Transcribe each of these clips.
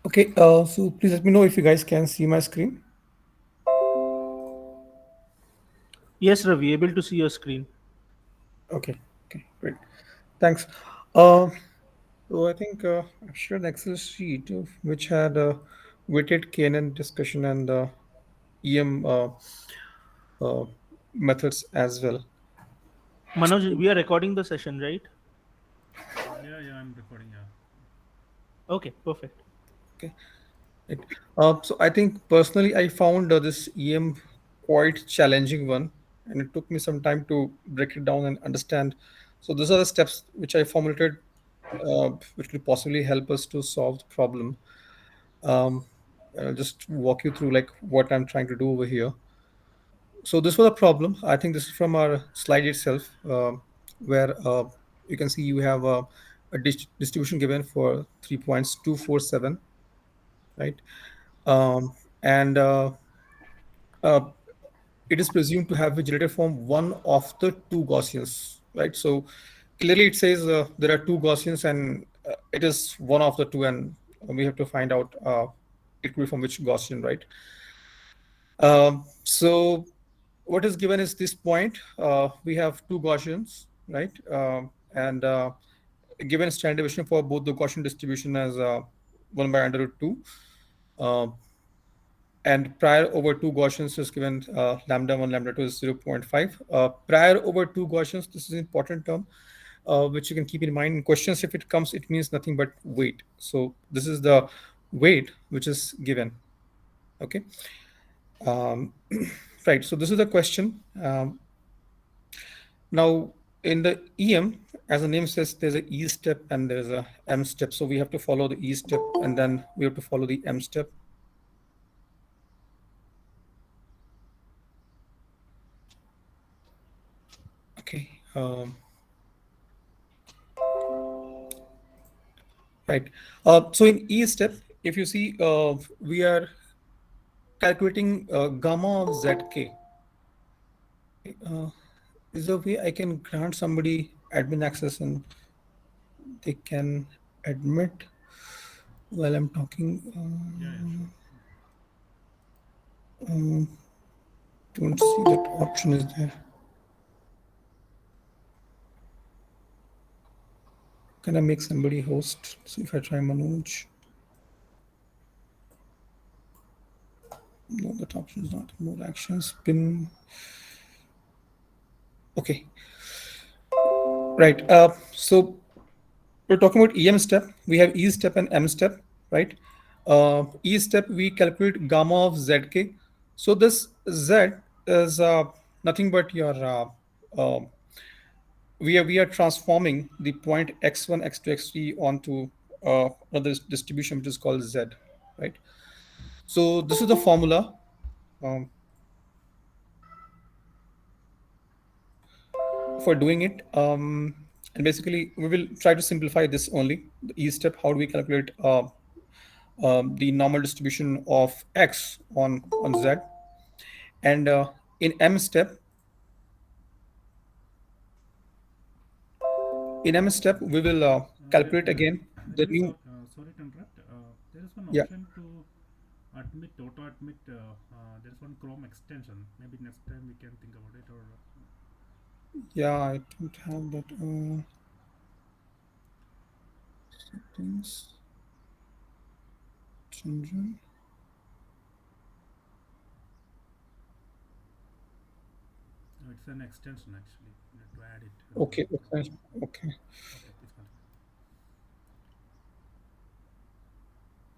Okay, so please let me know if you guys can see my screen. Yes, Ravi, able to see your screen. Okay, okay, great. Thanks. Uh, so I think I've shared an Excel sheet which had weighted KNN discussion and EM uh, methods as well. Manoj, we are recording the session, right? Yeah, I'm recording. Yeah. Okay, perfect. Okay, right. So I think personally I found this EM quite challenging one, and it took me some time to break it down and understand. So these are the steps which I formulated, which could possibly help us to solve the problem. Um, I'll just walk you through like what I'm trying to do over here. So this was a problem. I think this is from our slide itself, where you can see you have a distribution given for 3.247, right? And uh, it is presumed to have a generated from one of the two Gaussians, right? So clearly it says there are two Gaussians and it is one of the two, and we have to find out it could be from which Gaussian, right? So what is given is this point. We have two Gaussians, right? And given standard deviation for both the Gaussian distribution as 1 by under root 2. Uh, and prior over two Gaussians is given lambda 1, lambda 2 is 0.5. Prior over two Gaussians, this is an important term, which you can keep in mind. In questions, if it comes, it means nothing but weight. So this is the weight which is given. Okay. Um, right. So this is the question. Now, in the EM, as the name says, there's a E step and there's a M step. So we have to follow the E step and then we have to follow the M step. Okay. Right. So in E step, if you see, we are calculating gamma of ZK. Is there a way I can grant somebody admin access and they can admit while I'm talking? Yeah, sure. Don't see that option is there. Can I make somebody host? So if I try Manoj, no, that option is not. More actions, pin. Okay, right. So we're talking about EM step. We have E step and M step, right? E step, we calculate gamma of ZK. So this Z is nothing but your, uh, we are transforming the point x1, x2, x3 onto another distribution which is called Z, right? So this is the formula. Um, for doing it. And basically, we will try to simplify this only. The E step, how do we calculate the normal distribution of x on z? And in M step, we will calculate again the There is new. a sorry to interrupt. There is one Yeah, option to admit auto admit. There is one Chrome extension. Maybe next time we can think about it. Or yeah, I don't have that. Settings, general. it's an extension actually. You need to add it. Okay, okay, okay. Okay, please continue.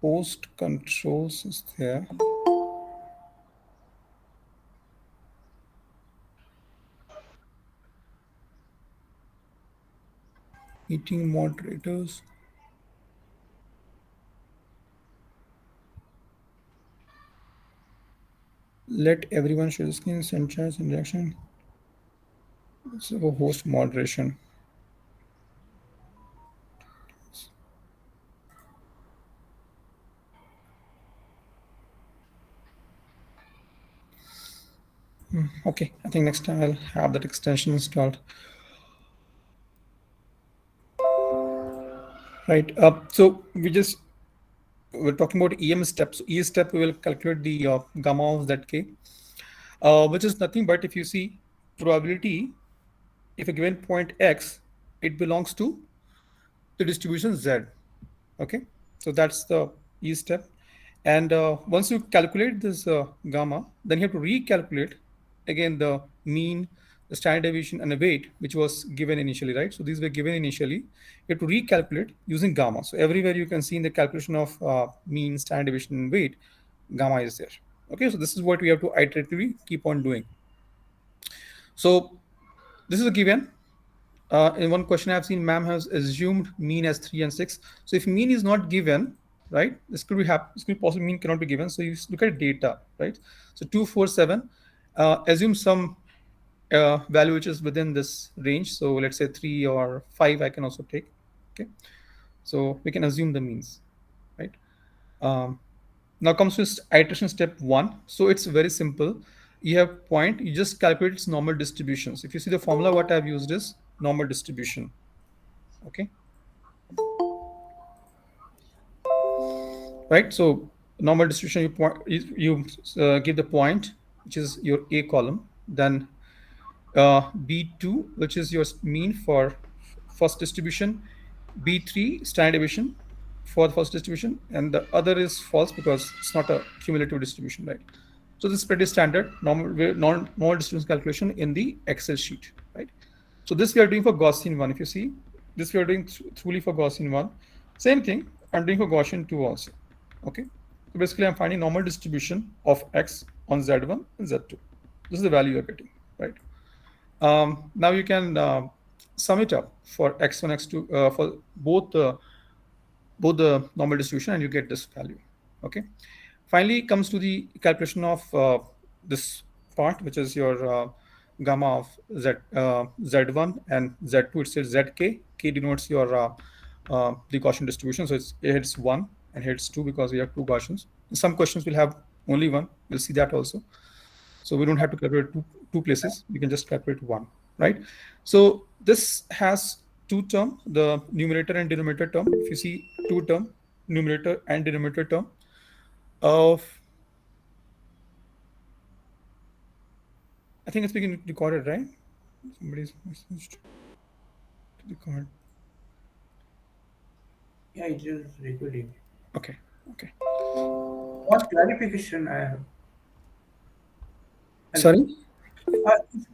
Post controls is there. Meeting moderators. Let everyone share the screen, send chats, interaction. So host moderation. Okay, I think next time I'll have that extension installed. Right. So we just we're talking about EM steps. So E step, we will calculate the gamma of zk, which is nothing but, if you see, probability, if a given point x, it belongs to the distribution z. Okay, so that's the E step. And once you calculate this gamma, then you have to recalculate again the mean, the standard deviation, and the weight, which was given initially, right? So these were given initially. You have to recalculate using gamma. So everywhere you can see in the calculation of mean, standard deviation, and weight, gamma is there. Okay, so this is what we have to iteratively keep on doing. So this is a given. In one question I've seen, ma'am has assumed mean as 3 and 6. So if mean is not given, right, this could be this could be possible, mean cannot be given. So you look at data, right? So 2, 4, 7, assume some value which is within this range. So let's say 3 or 5, I can also take. Okay, so we can assume the means, right? Um, Now comes to iteration step 1. So it's very simple. You have point, you just calculate its normal distributions. If you see the formula, what I've used is normal distribution. Okay, right? So normal distribution, you give the point, which is your A column, then B2, which is your mean for first distribution, B3 standard deviation for the first distribution, and the other is false because it's not a cumulative distribution, right? So this is pretty standard normal distribution calculation in the Excel sheet, right? So this we are doing for Gaussian one. If you see, this we are doing truly for Gaussian one. Same thing I'm doing for Gaussian two also. Okay. So basically, I'm finding normal distribution of x on z1 and z2. This is the value you're getting, right? Now you can sum it up for x1, x2 for both the normal distribution, and you get this value. Okay. Finally, it comes to the calculation of this part, which is your gamma of z1 and z2. It says zk. K denotes your the Gaussian distribution. So it's 1 and here it's 2 because we have two Gaussians. In some questions we'll have only one. We'll see that also. So we don't have to calculate two places. We can just calculate one, right? So this has two term, the numerator and denominator term. If you see two term, numerator and denominator term of, I think it's being recorded, right? Somebody's messaged to record. Yeah, it is recording. Okay, okay. One clarification I have. Sorry?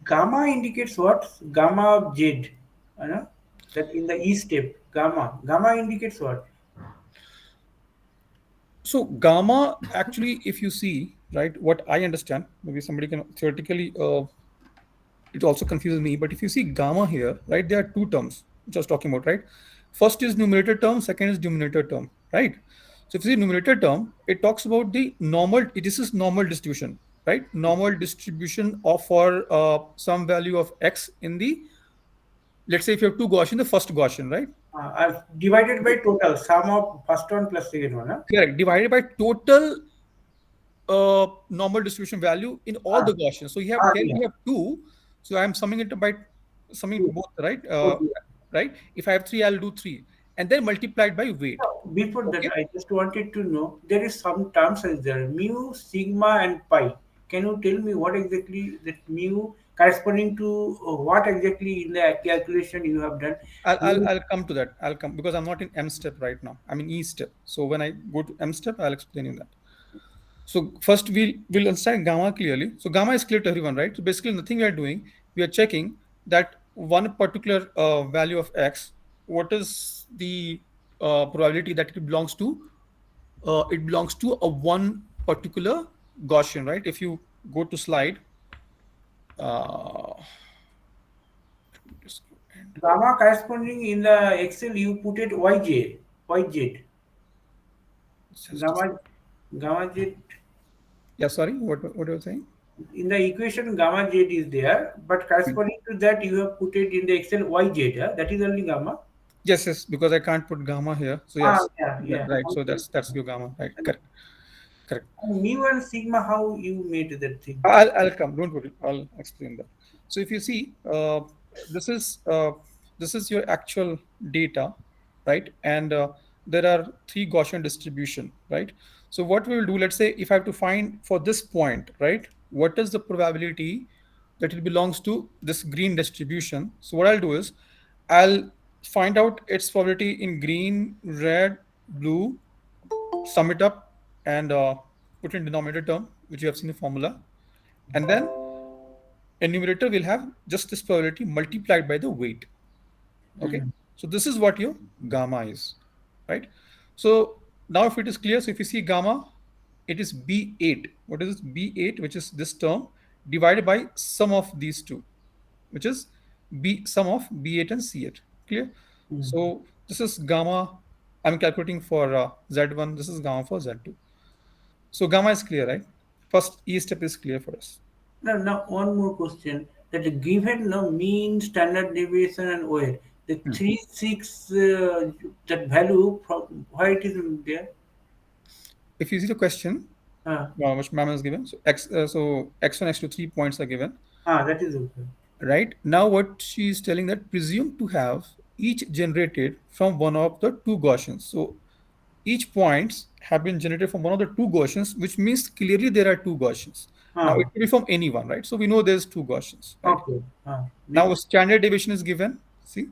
Gamma indicates what? Gamma Z. Know? That in the E step, gamma. Gamma indicates what? So gamma, actually, if you see, right, what I understand, maybe somebody can theoretically, it also confuses me, but if you see gamma here, right, there are two terms which I was talking about, right? First is numerator term, second is denominator term, right? So if you see numerator term, it talks about the normal, this is normal distribution, right? Normal distribution of for some value of x in the, let's say if you have two Gaussian, the first Gaussian, right? Divided by total, sum of first one plus second one. Huh? Correct. Divided by total normal distribution value in all the Gaussians. So you have here Yeah. we have two. So I'm summing it by summing Two. both, right? Okay. Right. If I have three, I'll do three, and then multiplied by weight. Before that, Okay. I just wanted to know there is some terms as there mu, sigma, and pi. Can you tell me what exactly that mu corresponding to what exactly in the calculation you have done? Mu, I'll come to that. I'll come because I'm not in M step right now. I'm in E step. So when I go to M step, I'll explain you that. So first we'll understand gamma clearly. So gamma is clear to everyone, right? So basically nothing we are doing, we are checking that one particular value of x, what is the probability that it belongs to? It belongs to a one particular Gaussian, right? If you go to slide, uh, just go and gamma corresponding in the Excel you put it yj, yz. just Gamma, gamma z yeah, sorry, what are you saying? in the equation gamma z is there, but corresponding to that you have put it in the Excel yz. Yeah? That is only gamma. Yes, yes, because I can't put gamma here. So yes, Yeah, yeah. right. So Okay. that's your gamma, right? Correct, correct. And mu and sigma, how you made that thing? I'll come. Don't worry. I'll explain that. So if you see, this is this is your actual data, right? And there are three Gaussian distribution, right? So what we will do, let's say if I have to find for this point, right, what is the probability that it belongs to this green distribution? So what I'll do is I'll find out its probability in green, red, blue, sum it up, and put in denominator term, which you have seen the formula, and then a numerator will have just this probability multiplied by the weight. Okay, Mm. so this is what your gamma is, right? So now if it is clear, so if you see gamma, it is B8. What is this? B8, which is this term divided by sum of these two, which is B sum of B8 and C8. Clear? Mm. So this is gamma. I'm calculating for Z1. This is gamma for Z2. So gamma is clear, right? First E step is clear for us. Now one more question. That given no mean, standard deviation, and weight, the Hmm. 3 6 that value from why it is there? If you see the question, Ah, which ma'am has given, so x1, x2, 3 points are given. that is okay. Right now what she is telling that presume to have each generated from one of the two Gaussians. So each points have been generated from one of the two Gaussians, which means clearly there are two Gaussians. Now it Ah, could be from any one, right? So we know there's two Gaussians, right? okay. Now Next. a standard deviation is given. See,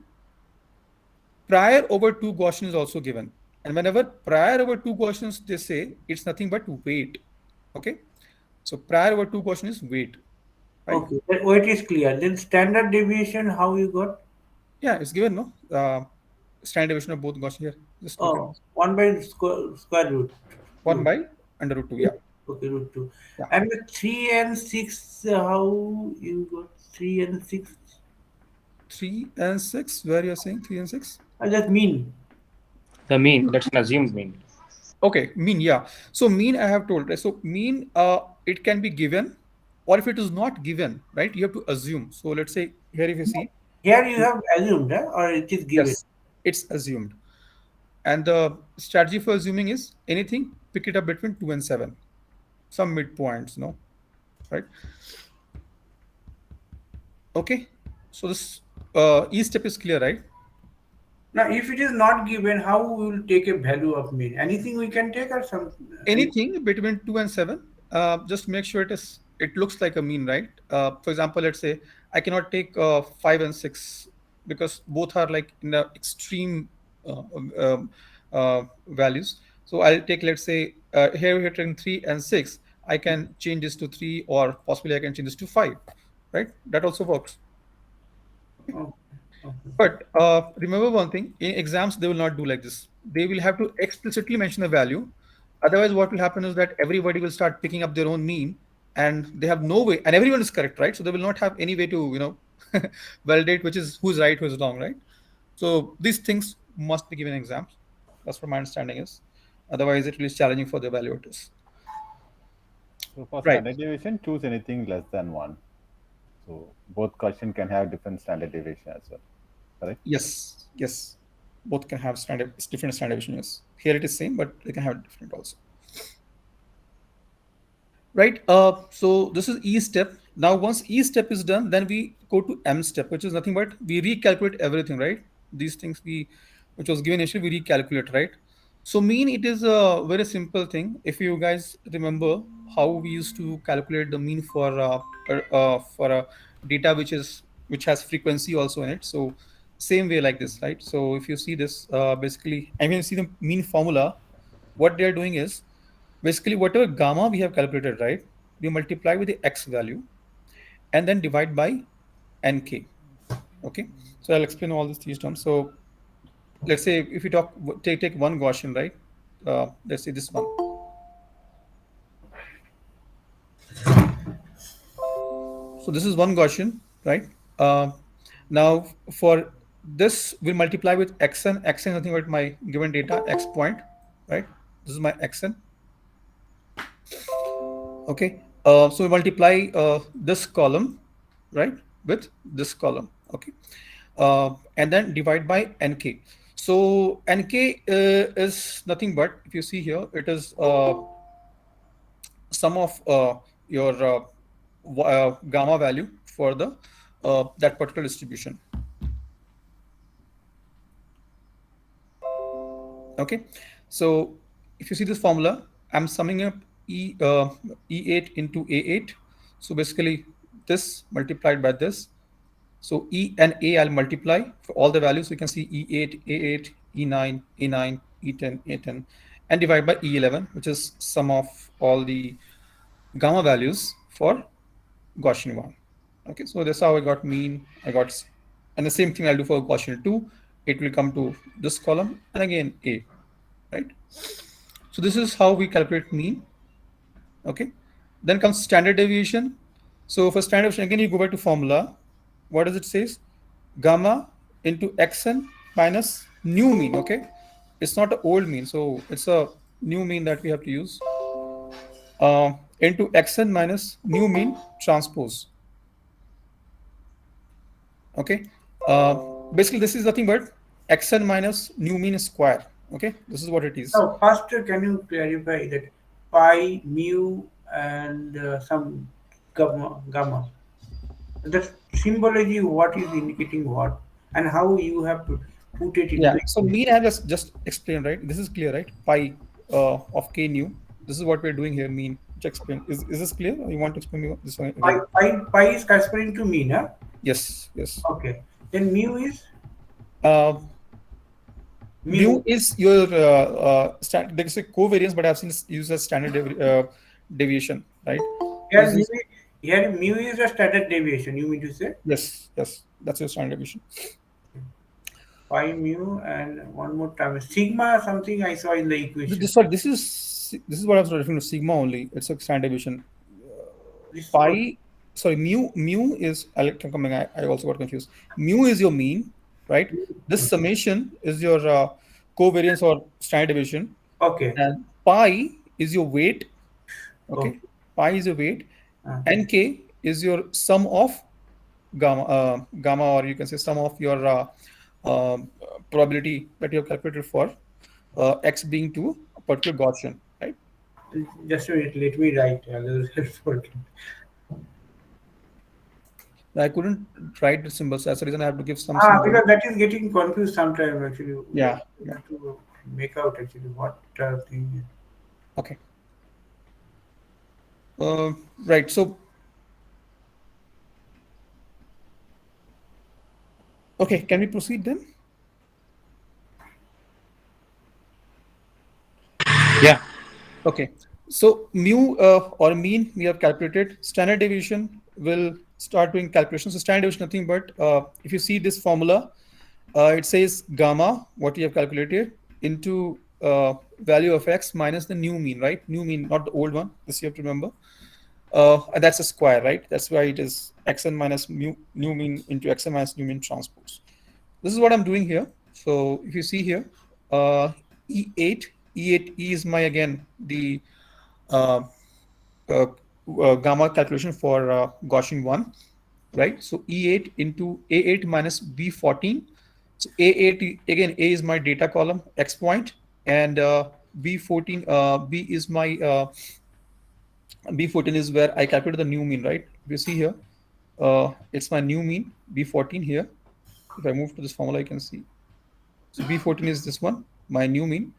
prior over two Gaussian is also given, and whenever prior over two Gaussians, they say it's nothing but weight. Okay, so prior over two Gaussian is weight, right? Okay, that weight is clear. Then standard deviation, how you got? Yeah, it's given, no? Standard deviation of both Gaussian here. Just look at Oh, this. 1 by square root 1 2. by under root 2. Yeah. Okay, root 2. Yeah. And the 3 and 6, how you got 3 and 6? 3 and 6. Where you're saying 3 and 6? I just mean. The mean, that's an assumed mean. Okay, mean, yeah. So mean I have told, right? So mean it can be given, or if it is not given, right, you have to assume. So let's say here if you see, Here you have assumed, or it is given. yes, it's assumed. And the strategy for assuming is anything, pick it up between 2 and 7. Some midpoints, no? Right? Okay. So this each step is clear, right? Now, if it is not given, how we will take a value of mean? Anything we can take or some? Anything between 2 and 7, just make sure it looks like a mean, right? For example, let's say I cannot take 5 and 6 because both are like in the extreme uh, um, values. So I'll take, let's say, here we're taking 3 and 6. I can change this to 3, or possibly I can change this to 5, right? That also works. Okay. Oh, okay. But remember one thing, in exams, they will not do like this. They will have to explicitly mention a value. Otherwise, what will happen is that everybody will start picking up their own mean, and they have no way, and everyone is correct, right? So they will not have any way to, validate which is who's right, who's wrong, right? So these things must be given in exams. That's what my understanding is. Otherwise, it will be challenging for the evaluators. So for Right. standard deviation, choose anything less than 1. So both question can have different standard deviation as well, correct? Yes. Yes. Both can have different standard deviation. Yes. Here it is same, but they can have different also. Right. So this is E step. Now, once E step is done, then we go to M step, which is nothing but we recalculate everything, right? These things which was given initially, we recalculate, right? So mean, it is a very simple thing. If you guys remember how we used to calculate the mean for a data which has frequency also in it. So same way like this, right? So if you see this, basically, I mean, see the mean formula. What they are doing is basically whatever gamma we have calculated, right? We multiply with the x value and then divide by nk. Okay, so I'll explain all these three terms. So let's say if we take one Gaussian, right? Let's say this one. So this is one Gaussian, right? Uh, Now for this, we'll multiply with xn. Xn is nothing but my given data, x point, right? This is my xn. Okay. So we multiply this column, right, with this column. Okay. And then divide by nk. So nk is nothing but, if you see here, it is sum of your gamma value for the that particular distribution. Okay, so if you see this formula, I'm summing up E8 into A8. So basically, this multiplied by this. So E and A I'll multiply for all the values. So you can see E8, A8, E9, A9, E10, A10, and divide by E11, which is sum of all the gamma values for Gaussian 1. Okay, so that's how I got mean. And the same thing I'll do for Gaussian 2. It will come to this column and again A, right? So this is how we calculate mean. Okay, then comes standard deviation. So for standard deviation, again you go back to formula. What does it says? Gamma into xn minus new mean. Okay, it's not an old mean, so it's a new mean that we have to use into xn minus new mean transpose. Okay, uh, basically this is nothing but xn minus new mean square. Okay, this is what it is. Now, first, can you clarify that pi, mu, and some gamma? The symbology, what is indicating what, and how you have to put it into Yeah. So equation. mean I have just explained, right? This is clear, right? Pi of k nu. This is what we're doing here. Mean. Which explain. Is this clear? Or you want to explain me this one Pi, again? pi is corresponding to mean, huh? Yes. Yes. Okay. Then mu is Uh, mu mu. is your there's a covariance, but I've seen this used as standard deviation, right? Here This mu, is here mu is a standard deviation. You mean to say yes. Yes. That's your standard deviation. pi mu and one more time sigma something I saw in the equation. Sorry, this is what I was referring to sigma only. It's a standard deviation. This was Pi, sorry, mu is I also got confused. Mu is your mean, right? This summation is your covariance or standard deviation, okay. and pi is your weight. Okay. Okay, pi is your weight. Uh, Nk is your sum of gamma, or you can say sum of your uh, probability that you have calculated for x being to a particular Gaussian, right? just a minute. Let me write. Otherwise I'll forget. I couldn't write the symbols. That's the reason I have to give some Ah, symbol. because that is getting confused sometimes. Actually, we are Yeah, yeah. able to make out actually what thing. Okay. Uh, right. So, okay, can we proceed then? Yeah. Okay. So, mu or mean we have calculated. Standard deviation will start doing calculations. So, standard deviation nothing but if you see this formula, it says gamma, what you have calculated, into value of x minus the new mean, right? New mean, not the old one. This you have to remember. And that's a square, right? That's why it is xn minus new mean into xn minus new mean transpose. This is what I'm doing here. So if you see here, uh, E8, E8, E is my again the uh, uh, gamma calculation for Gaussian 1, right? So E8 into A8 minus B14. So A8, again, A is my data column, X point, and B14, B is my B14 is where I calculated the new mean, right? If you see here, it's my new mean, B14 here. If I move to this formula, you can see. So B14 is this one, my new mean.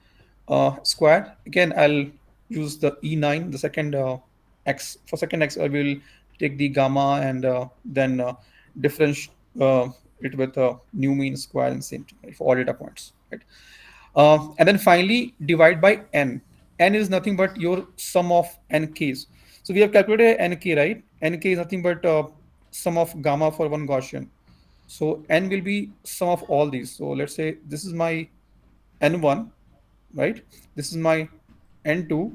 Square, again, I'll use the E9, the second X. For second X, I will take the gamma and then differentiate it with new mean square and same thing, right, for all data points, right? And then finally divide by n. N is nothing but your sum of nks. So we have calculated nk, right? Nk is nothing but sum of gamma for one Gaussian. So n will be sum of all these. So let's say this is my n1, right? This is my n2,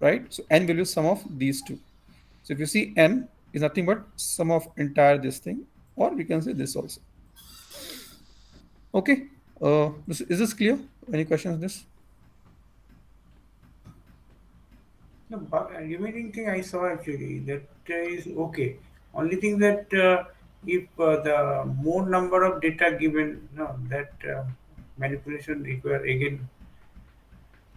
right? So n will be sum of these two. So if you see n is nothing but sum of entire this thing, or we can say this also. Okay. Is this clear? Any questions on this? The remaining thing I saw actually that is okay. Only thing that if the more number of data given, no, that manipulation require again.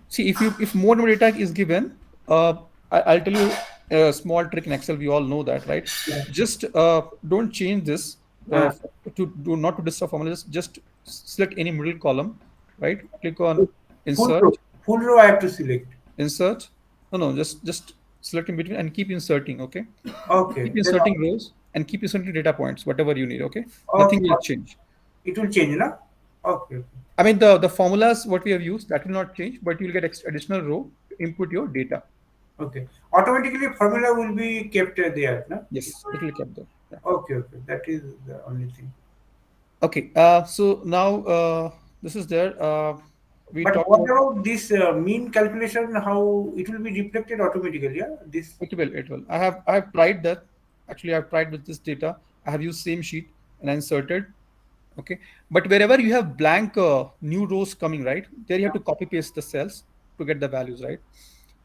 See, if more data is given, I'll tell you a small trick in Excel. We all know that, right? Yeah. Just don't change this Ah, to do not to disturb formula. Just select any middle column, right? Click on Full insert, row. Full row I have to select. insert. No, no, just select in between and keep inserting. Okay, keep Okay. Then inserting rows and keep inserting data points, whatever you need. Okay, nothing okay. will change. It will change, no? Okay. Okay. I mean, the formulas what we have used that will not change, but you'll get additional row to input your data. Okay. Automatically formula will be kept there, no? Yes, it will keep there. Yeah. Okay. Okay. That is the only thing. Okay. So now this is there. We But talked what about about this mean calculation? How it will be reflected automatically? Yeah. This. it will. It will. I have tried that. Actually, I've tried with this data. I have used same sheet and I inserted. Okay. But wherever you have blank new rows coming, right, there you have to copy paste the cells to get the values, right?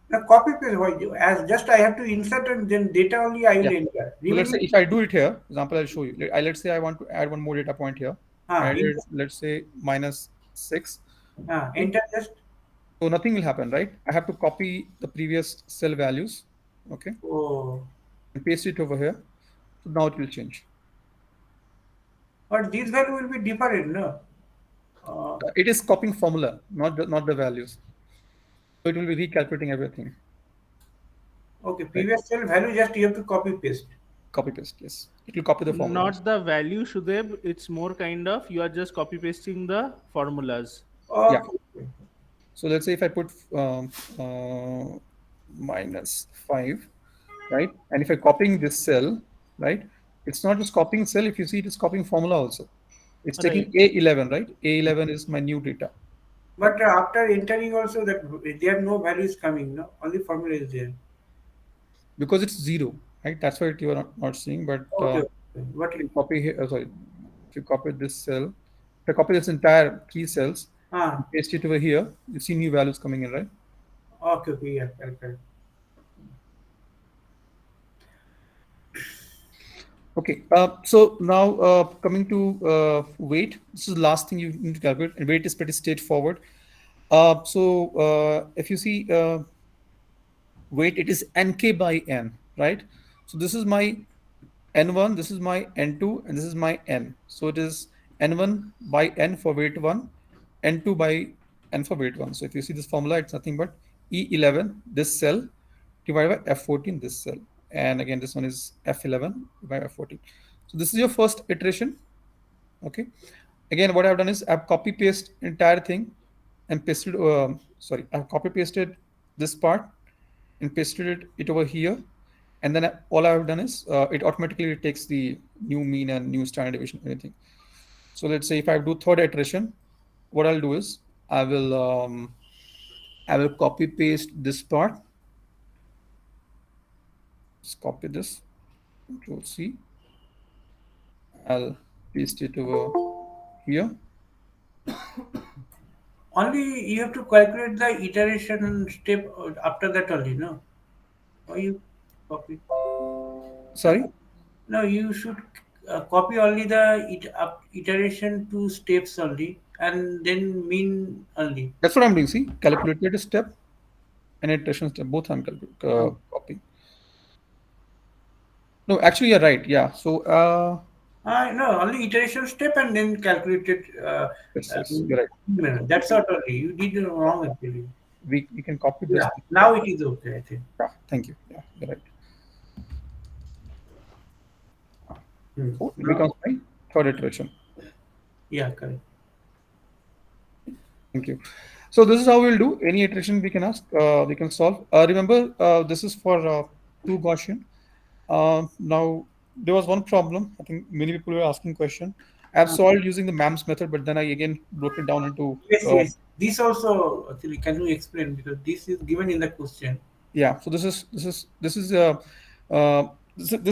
The copy paste. As just I have to insert and then data only I Yeah. will enter. So let's say Remaining. if I do it here, example, I'll show you. Let's say I want to add one more data point here. I added, Insert. let's say, -6. Okay. Enter just. So nothing will happen, right? I have to copy the previous cell values, okay, Oh. and paste it over here. So now it will change. But this value will be different, no? Uh, It is copying formula, not the values. So it will be recalculating everything. okay. Right? Previous cell value just you have to copy paste. Copy paste, yes. It will copy the formulas. Not the value, Shudeb. It's more kind of you are just copy pasting the formulas. Yeah. Okay. Okay. So let's say if I put -5, right? And if I copying this cell, right? It's not just copying cell. If you see, it is copying formula also. It's taking Right. A11, right? A11 is my new data, right? But after entering also that there are no values coming, no? Only formula is there. Because it's zero, right? That's why you are not seeing. But Okay. Okay. What? if you copy here, sorry, if you copy this cell, if I copy this entire three cells and Ah. paste it over here, you see new values coming in, right? Okay. Okay. Yeah. Correct. Correct. Okay. So now coming to weight, this is the last thing you need to calculate, and weight is pretty straightforward. So if you see weight, it is nk by n, right? So this is my n1, this is my n2, and this is my n. So it is n1 by n for weight 1, n2 by n for weight 1. So if you see this formula, it's nothing but E11, this cell, divided by F14, this cell. And again, this one is F11 by F14. So this is your first iteration. Okay. Again, what I've done is I've copy paste entire thing and pasted, sorry, I've copy pasted this part and pasted it over here. And then all I've done is it automatically takes the new mean and new standard deviation, anything. So let's say if I do third iteration, what I'll do is I will copy paste this part. Just copy this, Control C. I'll paste it over here. Only you have to calculate the iteration step after that only, no? Or you copy? Sorry, No, you should copy only the iteration two steps only, and then mean only. that's what I'm doing. See, calculated step and iteration step, both I'm Oh. copying. No, actually, you're right. Yeah. So, No, only iteration step and then calculated. yes, yes, you're right. No, that's not only. You did it wrong actually. We can copy this. Yeah, now it is okay, I think. Yeah, thank you. Yeah, you're right. So it Now, becomes my third iteration. yeah, correct. Thank you. So this is how we'll do. Any iteration we can ask, we can solve. Remember, this is for two Gaussian. Now there was one problem. I think many people were asking question. I've Uh, solved using the MAMS method, but then I again broke it down into yes, yes. This also actually can you explain because this is given in the question. yeah. So this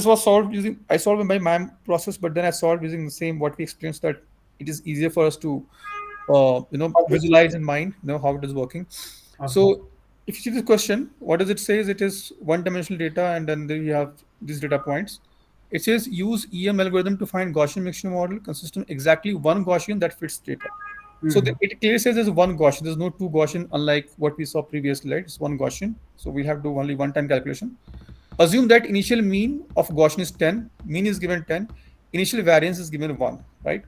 was solved using I solved by MAM process, but then I solved using the same what we experienced that it is easier for us to Okay. visualize in mind, how it is working. Okay. So if you see this question, what does it say? Is it is one-dimensional data, and then there you have these data points. It says use EM algorithm to find Gaussian mixture model consisting of exactly one Gaussian that fits data. So Mhm. it clearly says there's one Gaussian. There's no two Gaussian, unlike what we saw previously, right? It's one Gaussian. So we'll have to do only one-time calculation. Assume that initial mean of Gaussian is 10, mean is given 10, initial variance is given 1, right?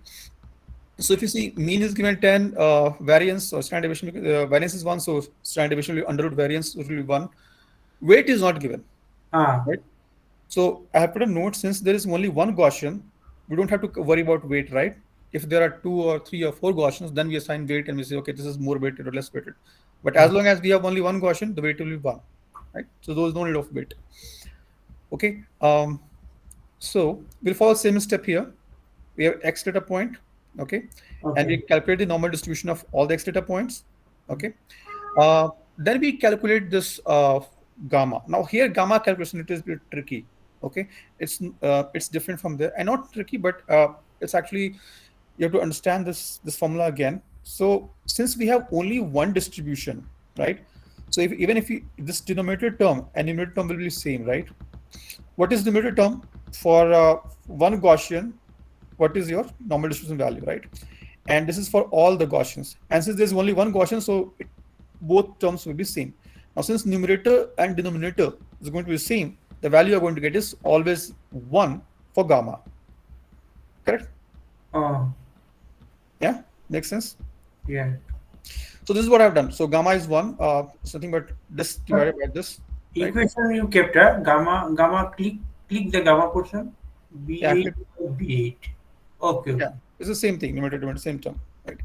So if you see mean is given 10, variance or standard deviation, variance is 1, so standard deviation will be under root variance will be 1. Weight is not given, Ah, right? So I have put a note, since there is only one Gaussian, we don't have to worry about weight, right? If there are two or three or four Gaussians, then we assign weight and we say, okay, this is more weighted or less weighted. But as long as we have only one Gaussian, the weight will be 1, right? So there is no need of weight. Okay. So we'll follow the same step here. We have x data point, okay, and okay. we calculate the normal distribution of all the x data points, okay. Then we calculate this gamma. Now here gamma calculation it is a bit tricky, okay. It's different from there, and not tricky, but it's actually you have to understand this formula again. So since we have only one distribution, right? So if, even if you, this denominator term and numerator term will be same, right? What is the numerator term for one Gaussian? What is your normal distribution value, right? And this is for all the Gaussians. And since there's only one Gaussian, so both terms will be same. Now, since numerator and denominator is going to be same, the value you're going to get is always 1 for gamma. Correct? Oh, Yeah, makes sense. yeah. So this is what I've done. So gamma is 1, something but this But divided by this, right? equation you kept, gamma, click the gamma portion, Yeah, B8 by B8. Okay, yeah, okay. it's the same thing, numerator, denominator, same term, right?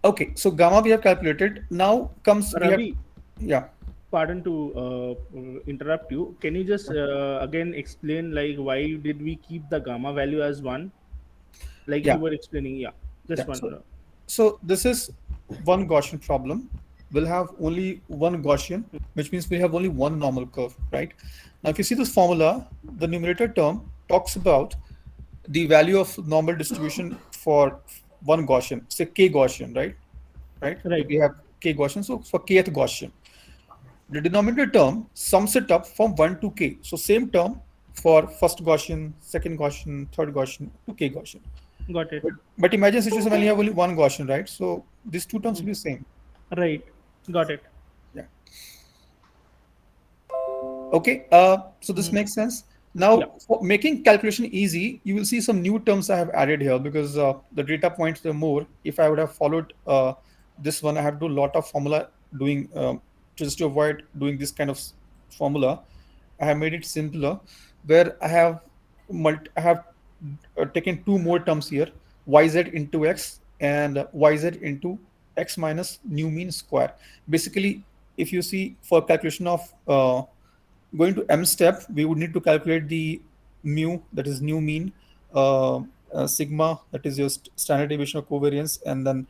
Okay, so gamma we have calculated. Now comes we have, Ravi, yeah, pardon to interrupt you. Can you just again explain like why did we keep the gamma value as one? Like yeah, you were explaining, yeah. yeah. Just So one. so this is one Gaussian problem. We'll have only one Gaussian, which means we have only one normal curve, right? Now, if you see this formula, the numerator term talks about the value of normal distribution for one Gaussian, say k Gaussian, right? Right? If Right. we have k Gaussian, so for kth Gaussian, the denominator term sums it up from 1 to k. So same term for first Gaussian, second Gaussian, third Gaussian to k Gaussian. Got it. But imagine a situation when you have only one Gaussian, right? So these two terms will be same. Right. Got it. Yeah. Okay. So this makes sense. Yeah. Now, for making calculation easy, you will see some new terms I have added here because the data points are more. If I would have followed this one, I have to do a lot of formula doing just to avoid doing this kind of formula. I have made it simpler, where I have taken two more terms here: yz into x and yz into x minus new mean square. Basically, if you see for calculation of going to m step, we would need to calculate the mu, that is new mean, sigma, that is your standard deviation of covariance, and then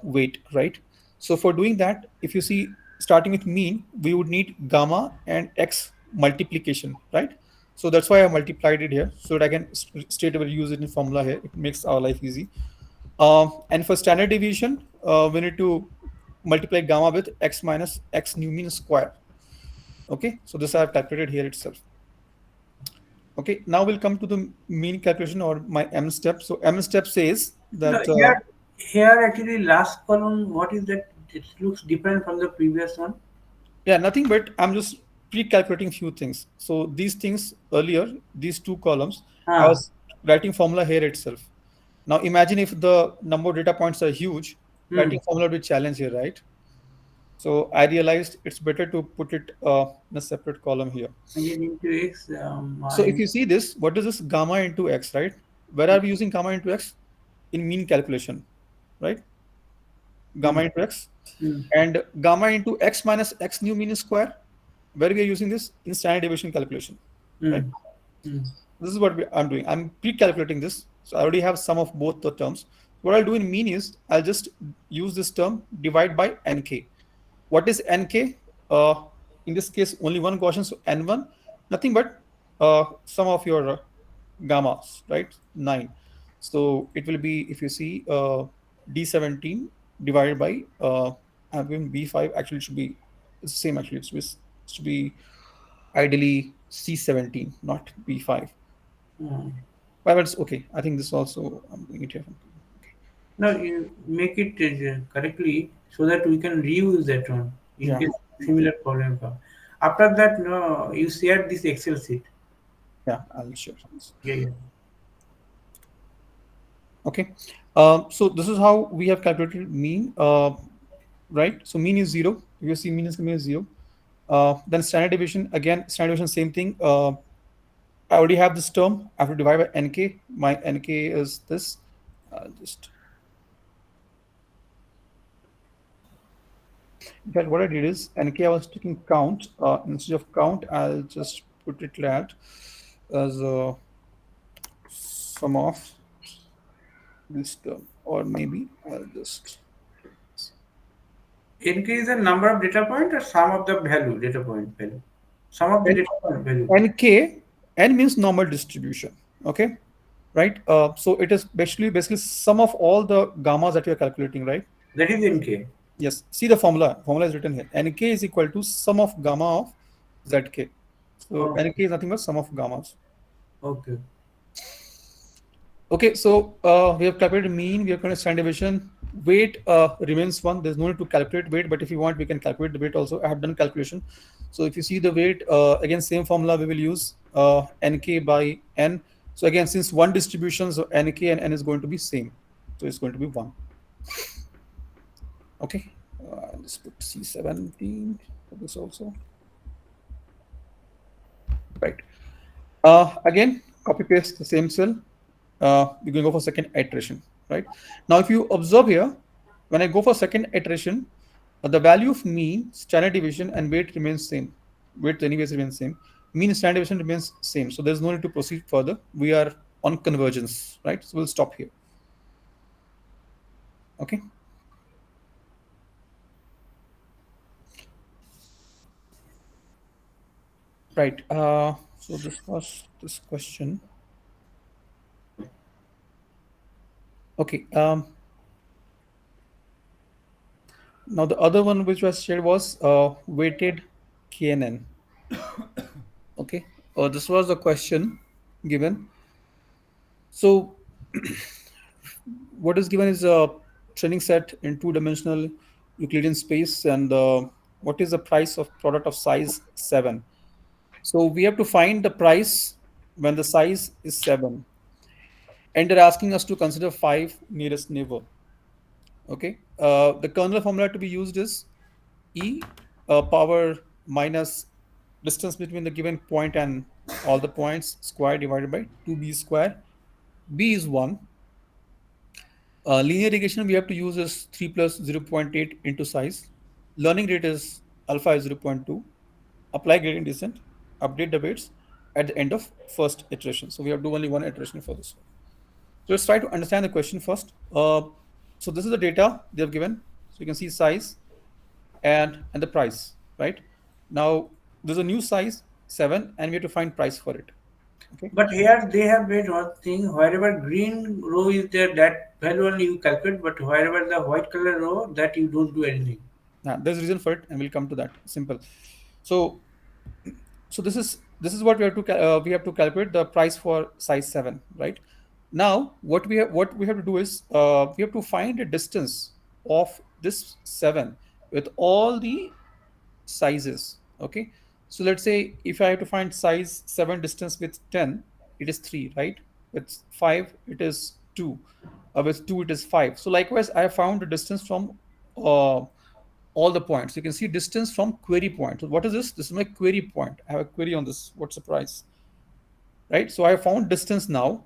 weight, right? So for doing that, if you see starting with mean, we would need gamma and x multiplication, right? So that's why I multiplied it here so that I can straight away use it in formula here. It makes our life easy. And for standard deviation, we need to multiply gamma with x minus x new mean square. Okay, so this I have calculated here itself. Okay, now we'll come to the mean calculation or my m step. So m step says No, that here actually last column, what is that? It looks different from the previous one. yeah, nothing but I'm just pre-calculating few things. So these things earlier, these two columns, I Ah, was writing formula here itself. Now imagine if the number of data points are huge, hmm. writing formula will be challenge here, right? So I realized it's better to put it in a separate column here. And then into x, So if you see this, what is this gamma into x, right? Where are we using gamma into x? In mean calculation, right? hmm, Gamma into x. hmm, And gamma into x minus x new mean square, where we are using this in standard deviation calculation, right? hmm, hmm, This is what I'm doing. I'm pre-calculating this. So I already have some of both the terms. What I'll do in mean is I'll just use this term divide by nk. What is nk? In this case, only one Gaussian, so n1, nothing but sum of your gammas, right? 9. So it will be, if you see, d17 divided by, I'm going b5, actually it should be, it's the same actually, it should be ideally c17, not b5. hmm. But it's okay. I think this also, I'm doing it here. Okay. No, you make it correctly so that we can reuse that one in Yeah, case similar problem come. After that, no, you share this Excel sheet. yeah, I'll share this. Yeah, yeah. Okay. So this is how we have calculated mean, right? So mean is zero. If you see mean is coming as zero. Then standard deviation, again, standard deviation, same thing. I already have this term. I have to divide by nk. My nk is this. Just in fact, what I did is nk. I was taking count. Instead of count, I'll just put it lat as sum of this term, or maybe I'll just NK is the number of data point or sum of the value, data point value? Sum of the n, data point value. nk. N means normal distribution. Okay, right? So it is basically sum of all the gammas that you are calculating, right? That is NK. Yes. See the formula. Formula is written here. Nk is equal to sum of gamma of zk. So Oh, nk is nothing but sum of gammas. okay. Okay, so we have calculated mean, we have calculated standard deviation. Weight remains one. There's no need to calculate weight, but if you want, we can calculate the weight also. I have done calculation. So if you see the weight, again, same formula we will use nk by n. So again, since one distribution, so nk and n is going to be same. So it's going to be 1. Okay, let's put C17 for this also. Right. Again, copy paste the same cell. We're going to go for second iteration, right? Now, if you observe here, when I go for second iteration, the value of mean, standard deviation, and weight remains same. Weight anyways remains same. Mean and standard deviation remains same. So there's no need to proceed further. We are on convergence, right? So we'll stop here. Okay. Right. So this was this question. Okay. Now the other one which was shared was weighted KNN. Okay. This was the question given. So what is given is a training set in two-dimensional Euclidean space, and what is the price of product of size 7? So we have to find the price when the size is 7, and they're asking us to consider 5 nearest neighbor. Okay. The kernel formula to be used is E power minus distance between the given point and all the points square divided by 2b square. B is 1. Linear regression we have to use is 3 plus 0.8 into size. Learning rate is alpha is 0.2. Apply gradient descent. Update the weights at the end of first iteration. So we have to do only one iteration for this one. So let's try to understand the question first. So this is the data they have given. So you can see size and the price, right? Now there's a new size 7, and we have to find price for it. Okay. But here they have made one thing, wherever green row is there, that value only you calculate, but wherever the white color row, that you don't do anything. Now, there's a reason for it, and we'll come to that. Simple. So so this is what we have to calculate the price for size 7, right? Now what we have to do is we have to find a distance of this 7 with all the sizes. Okay, so let's say if I have to find size 7 distance with 10, it is 3, right? With 5 it is 2, with 2 it is 5. So likewise I have found the distance from all the points. You can see distance from query point. So what is this? This is my query point. I have a query on this. What's the price? Right? So I found distance now,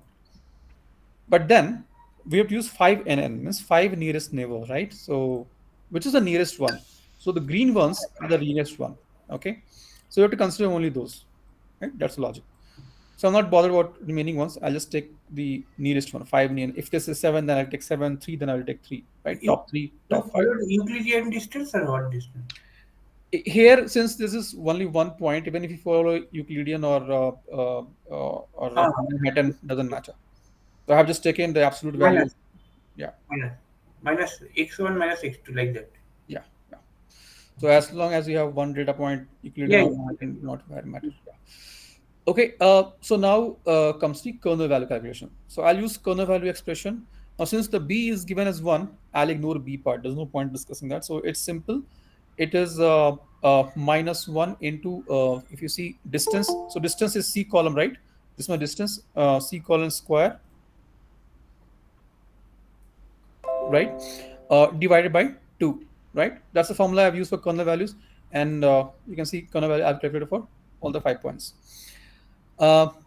but then we have to use 5NN, means 5 nearest neighbor, right? So which is the nearest one? So the green ones are the nearest one. Okay. So you have to consider only those. Right? That's the logic. So I'm not bothered about remaining ones. I'll just take the nearest one, 5 near. If this is 7, then I'll take 7, 3, then I'll take 3. Right? You, Top 3, you top 5. followed Euclidean distance or what distance? Here, since this is only one point, even if you follow Euclidean or Ah, Manhattan, doesn't matter. So I have just taken the absolute value. minus, Yeah, minus, minus x1 minus x2 like that. yeah, yeah. So as long as you have one data point, Euclidean Yeah, or yeah. Manhattan, not very matter. Yeah. Okay. So now comes the kernel value calculation. So I'll use kernel value expression. Now, since the b is given as 1, I'll ignore b part. There's no point discussing that. So it's simple. It is minus 1 into, if you see distance. So distance is c column, right? This is my distance, c column square right? Divided by 2, right? That's the formula I've used for kernel values. And you can see kernel value I've calculated for all the 5 points.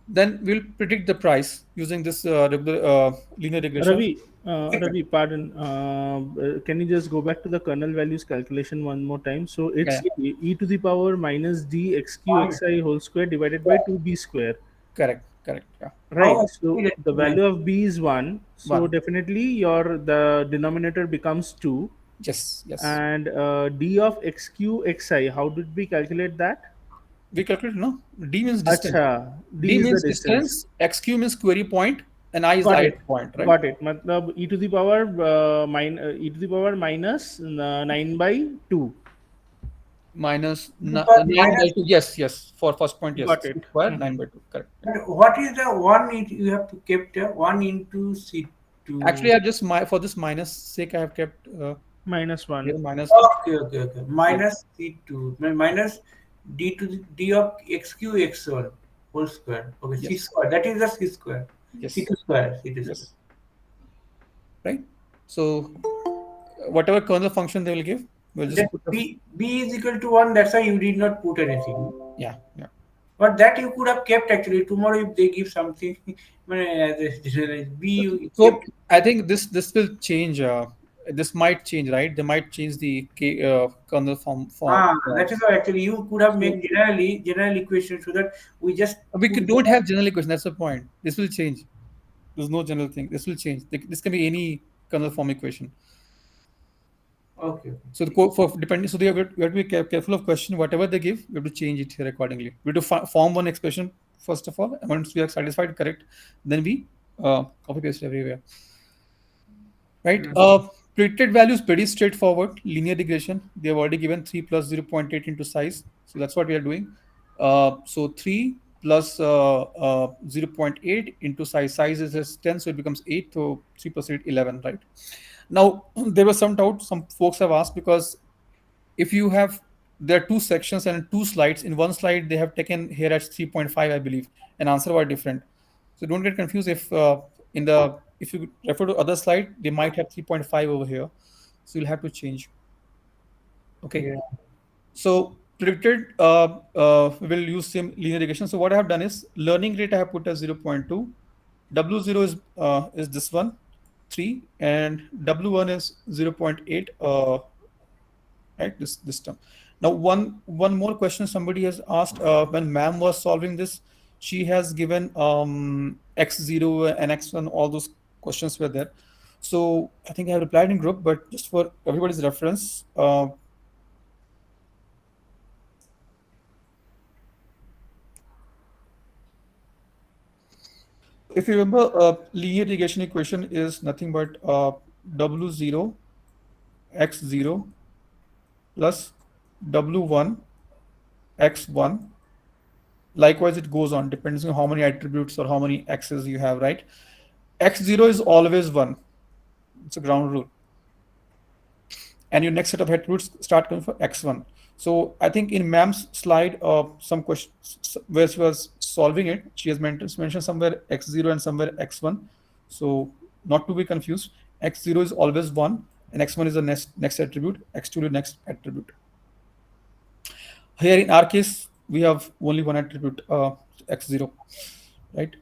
Then we'll predict the price using this linear regression. Ravi, pardon. Can you just go back to the kernel values calculation one more time? So Yeah, it's yeah. e to the power minus d x q Fine. x i whole square divided by 2b square. Correct, correct. Yeah. Right. How So actually let the me know. value of b is 1. So 1. definitely your the denominator becomes 2. Yes, yes. And d of xq xi, how did we calculate that? We calculate, no? D means distance. Acha, d D is the means distance. distance, XQ means query point, and I is Got ith it. point, right? Got it. Matlab e to the power e to the power minus 9 by 2. But 9 by minus, 2. Yes, yes. For first point, yes. Got C it. square, 9 Mhm. by 2. Correct. Yeah. but what is the one you have to kept 1 into C2? Actually, I've just for this minus sake, I have kept Minus 1. here minus 1. Okay, okay, okay. Yeah. Minus C2. Minus D to the D of XQ X1 whole square. Okay, C Yes. square. That is the C square. Yes. C2 square. C2 square. Yes. Right. So whatever kernel function they will give, we'll That just put the B is equal to 1. That's why you did not put anything. yeah, yeah. But that you could have kept actually. Tomorrow, if they give something, B, you So kept. I think this will change. This might change, right? They might change the kernel That forms. is why actually you could have So made general equation so that we just put don't have general equation. That's the point. This will change. There's no general thing. This will change. This can be any kernel form equation. okay. Okay. So the for depending, so we have to be careful of question. Whatever they give, we have to change it here accordingly. We have to form one expression first of all, and once we are satisfied, correct, then we copy paste everywhere. Right? Predicted value is pretty straightforward. Linear regression. They have already given 3 plus 0.8 into size. So that's what we are doing. So 3 plus 0.8 into size. Size is just 10, so it becomes 8. So 3 plus 8, 11, right? Now, there was some doubt. Some folks have asked because if you have, there are two sections and two slides. In one slide, they have taken here at 3.5, I believe, and answer were different. So don't get confused if you refer to other slide, they might have 3.5 over here. So you'll have to change. Okay. Yeah. So predicted will use same linear regression. So what I have done is learning rate I have put as 0.2. W0 is this one, 3, and W1 is 0.8. Right, this term. Now one more question somebody has asked, when ma'am was solving this, she has given x0 and x1, all those questions were there. So I think I have replied in group, but just for everybody's reference, if you remember, linear regression equation is nothing but w0 x0 plus w1 x1. Likewise, it goes on, depends on how many attributes or how many x's you have, right? X0 is always 1. It's a ground rule. And your next set of attributes start coming for x1. So I think in ma'am's slide, some questions where she was solving it, she has mentioned somewhere x0 and somewhere x1. So not to be confused, x0 is always 1 and x1 is the next attribute, x2 is the next attribute. Here in our case, we have only one attribute, x0, right?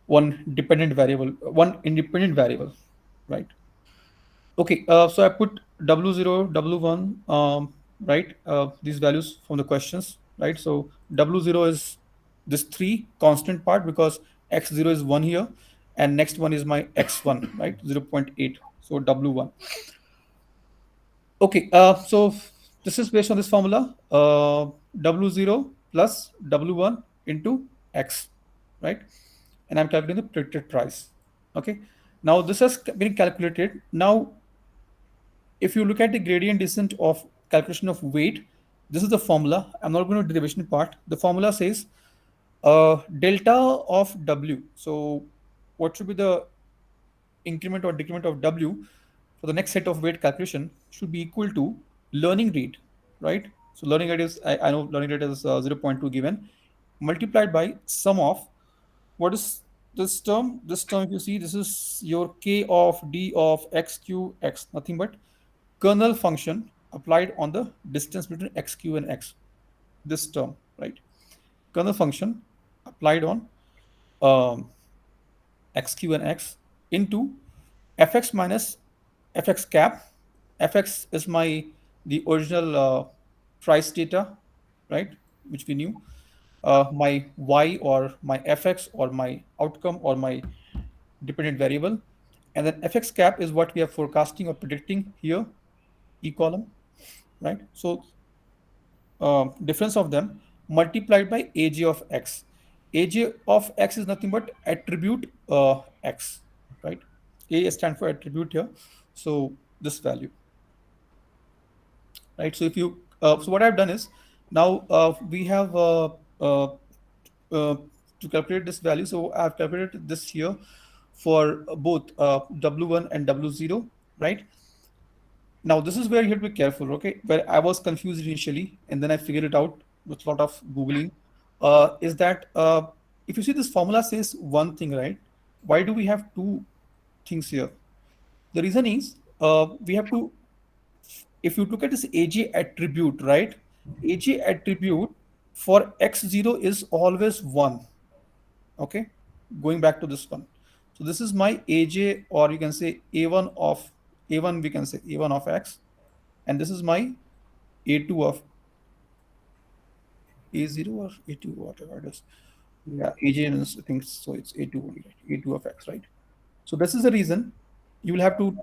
One independent variable, right? Okay, so I put W0, W1, right? These values from the questions, right? So W0 is this 3 constant part because X0 is 1 here, and next one is my X1, right? 0.8. So W1. Okay, so this is based on this formula, W0 plus W1 into X, right? And I'm calculating the predicted price. Okay, now this has been calculated. Now if you look at the gradient descent of calculation of weight, this is the formula. I'm not going to derivation part. The formula says delta of W. So what should be the increment or decrement of W for the next set of weight calculation should be equal to learning rate, right? So learning rate is, I know learning rate is 0.2 given, multiplied by sum of what is this term, if you see, this is your k of d of x q x, nothing but kernel function applied on the distance between x q and x. This term, right? Kernel function applied on um, x q and x into fx minus fx cap. Fx is my the original price data, right? Which we knew. My y or my fx or my outcome or my dependent variable, and then fx cap is what we are forecasting or predicting here, e column, right? So difference of them multiplied by aj of x. Aj of x is nothing but attribute x, right? A stands for attribute here, so this value, right? So if you so what I've done is now we have uh, to calculate this value. So I've calculated this here for both w1 and w0, right? Now this is where you have to be careful, okay? Where I was confused initially, and then I figured it out with a lot of googling. Is that if you see this formula says one thing, right? Why do we have two things here? The reason is we have to. If you look at this AJ attribute, right? AJ attribute for x0 is always one. Okay, going back to this one. So this is my AJ, or you can say A1 of A1. We can say A1 of x, and this is my A2 of A0 or A2, whatever it is. Yeah, AJ is, I think so. It's A2 only, right? A2 of x, right? So this is the reason you will have to.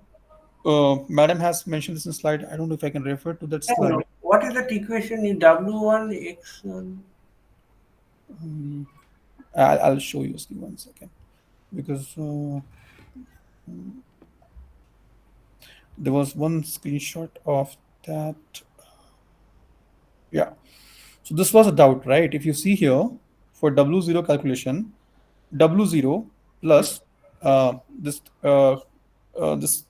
Madam has mentioned this in slide. I don't know if I can refer to that No, slide. no. What is that equation in W1 X1? Um, I'll show you. See, one second, because there was one screenshot of that. Yeah. So this was a doubt, right? If you see here for W0 calculation, W0 plus this this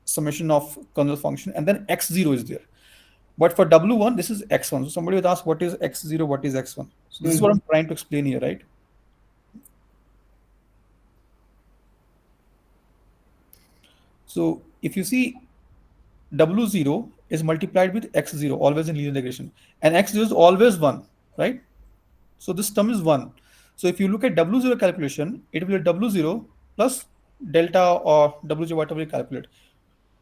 summation of kernel function, and then X0 is there. But for W1, this is X1. So somebody would ask, what is X0? What is X1? So this is what Mm-hmm. I'm trying to explain here, right? So if you see W0 is multiplied with X0, always in linear regression, and X0 is always 1, right? So this term is 1. So if you look at W0 calculation, it will be W0 plus delta or W0, whatever you calculate.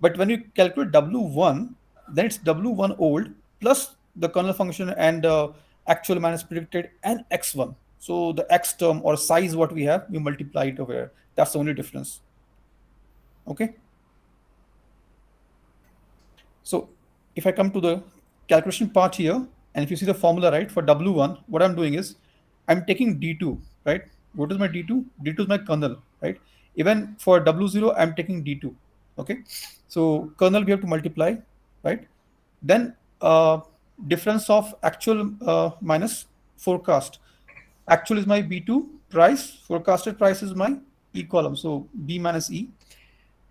But when you calculate W1, then it's W1 old plus the kernel function and actual minus predicted and X1. So the X term or size what we have, we multiply it over here. That's the only difference. Okay. So if I come to the calculation part here, and if you see the formula, right, for W1, what I'm doing is I'm taking D2, right? What is my D2? D2 is my kernel, right? Even for W0, I'm taking D2. Okay. So kernel we have to multiply, right? Then difference of actual minus forecast. Actual is my B2 price, forecasted price is my E column. So B minus E,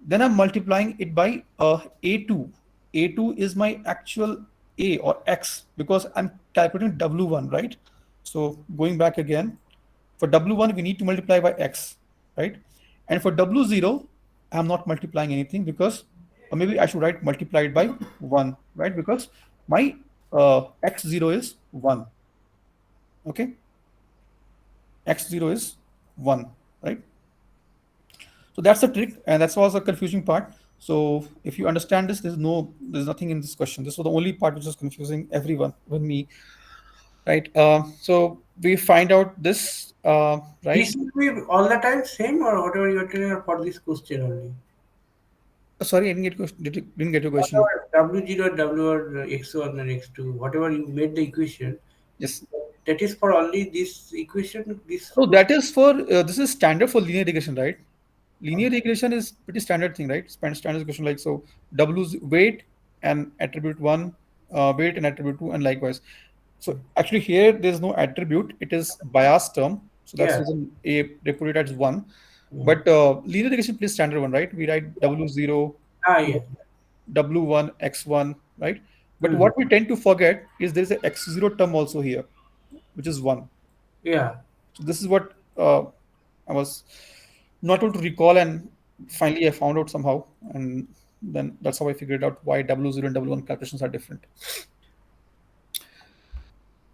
then I'm multiplying it by A2. A2 is my actual A or X because I'm calculating W1, right? So going back again, for W1, we need to multiply by X, right? And for W0, I'm not multiplying anything because, or maybe I should write multiplied by 1, right? Because my X0 is 1, okay? X0 is 1, right? So that's the trick, and that's also a confusing part. So if you understand this, there's nothing in this question. This was the only part which was confusing everyone, with me, right? So we find out this, right? This will be all the time same or whatever you are telling or for this question only? Sorry, I didn't get your question. Didn't get your question. Whatever W0, W or X1 and X2, whatever you made the equation, Yes. that is for only this equation, this. So that is for this is standard for linear regression, right? Linear regression is pretty standard thing, right? Standard regression, like, so W's weight and attribute one, weight and attribute two, and likewise. So actually here there's no attribute; it is bias term. So that's the Yeah. reason A they put it as one. Mm. But linear regression plays standard one, right? We write W0, Ah, yeah. W1, X1, right? But Mm. what we tend to forget is there is a X0 term also here, which is one. Yeah. So this is what I was not able to recall, and finally I found out somehow, and then that's how I figured out why W0 and W1 calculations are different.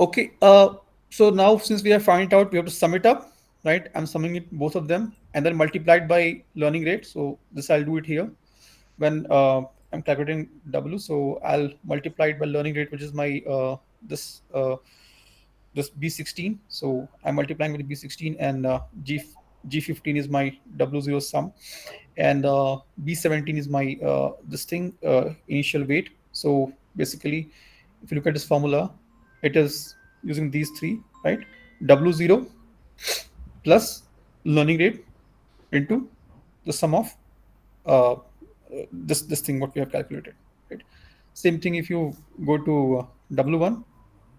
Okay, so now since we have found it out, we have to sum it up, right? I'm summing it both of them and then multiplied by learning rate. So this I'll do it here when I'm calculating W. So I'll multiply it by learning rate, which is my this this B16. So I'm multiplying with B16, and G15 is my W0 sum, and B17 is my this thing initial weight. So basically, if you look at this formula, it is using these three, right? W0 plus learning rate into the sum of uh, this thing what we have calculated, right? Same thing if you go to W1,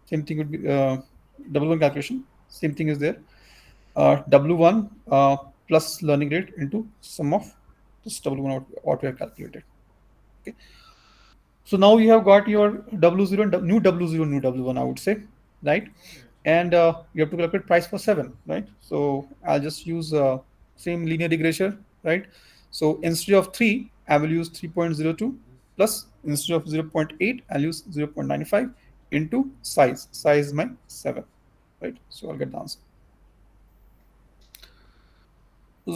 same thing would be W1 calculation. Same thing is there. W1 plus learning rate into sum of this W1 what we have calculated. Okay. So now you have got your W0 and new W0, new W1, I would say, right? And you have to calculate price for 7, right? So I'll just use same linear regression, right? So instead of 3, I will use 3.02 plus instead of 0.8, I'll use 0.95 into size. Size is my 7, right? So I'll get the answer.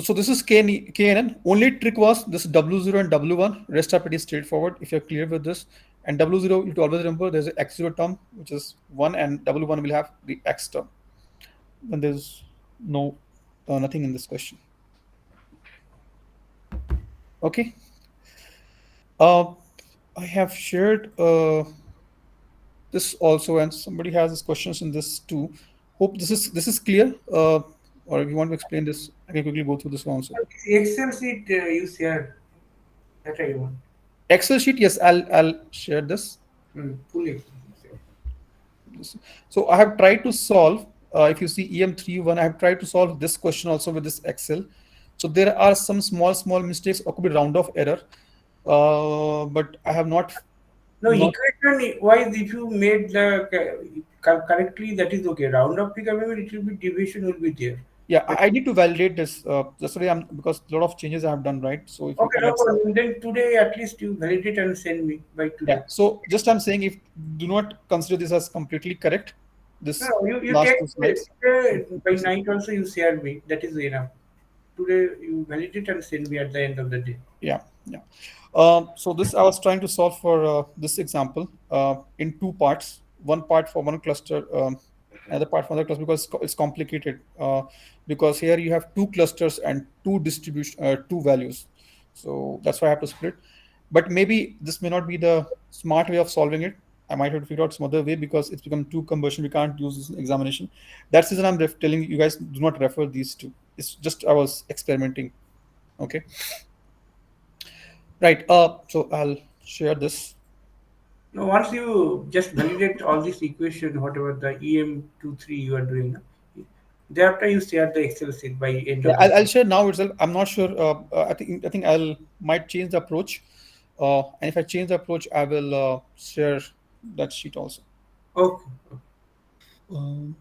So this is KNN. Only trick was this W0 and W1. Rest are pretty straightforward if you're clear with this. And W0, you have to always remember there's an X0 term, which is 1, and W1 will have the X term. And there's no nothing in this question. Okay. Uh, I have shared this also, and somebody has these questions in this too. Hope this is clear. Or if you want to explain this, I can quickly go through this one also. Excel sheet you share that I want. Excel sheet, yes, I'll share this. Full Excel. So I have tried to solve. If you see EM31, I have tried to solve this question also with this Excel. So there are some small mistakes or could be round off error, but I have No, not. equation wise, if you made the correctly, that is okay. Round up figure, maybe little bit deviation will be there. Yeah, But I need to validate this. That's why I'm because a lot of changes I have done, right? So if you okay, can no accept. problem. Then today at least you validate and send me by Yeah. today. So just I'm saying, if do not consider this as completely correct, No, this you last take two slides. by night also you share me. That is enough. Today you validate and send me at the end of the day. Yeah, yeah. So this I was trying to solve for this example in two parts. One part for one cluster, another part for another cluster because it's complicated. Because here you have two clusters and two values. So that's why I have to split. But maybe this may not be the smart way of solving it. I might have to figure out some other way because it's become too cumbersome. We can't use this in examination. That's the reason I'm telling you guys do not refer these two. It's just I was experimenting. Okay. Right. So I'll share this. Now, once you just validate all these equation, whatever the EM23 you are doing, thereafter you share the Excel sheet by end Yeah, of the I'll day. share now itself. I'm not sure. I think I'll might change the approach. And if I change the approach, I will share that sheet also. Okay. Um,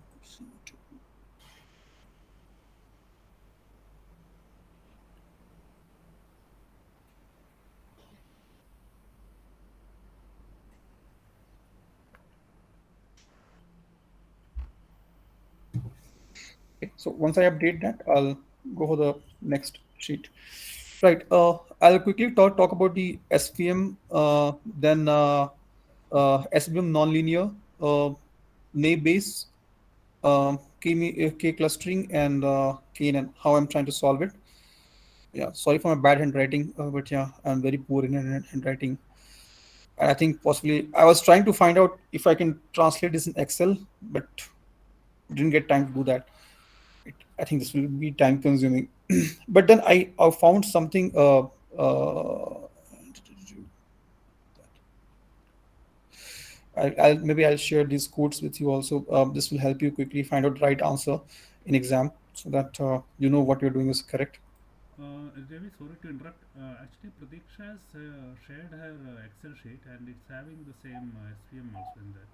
okay. So once I update that, I'll go for the next sheet. Right. I'll quickly talk about the SVM, then SVM nonlinear, naive base, K clustering, and KNN. How I'm trying to solve it. Yeah, sorry for my bad handwriting, but yeah, I'm very poor in handwriting. And I think possibly I was trying to find out if I can translate this in Excel, but didn't get time to do that. I think this will be time consuming. But then I found something. Maybe I'll share these codes with you also. This will help you quickly find out the right answer in exam, so that you know what you're doing is correct. Ravi, sorry to interrupt. Actually, Pratiksha has shared her Excel sheet and it's having the same SVM also in that.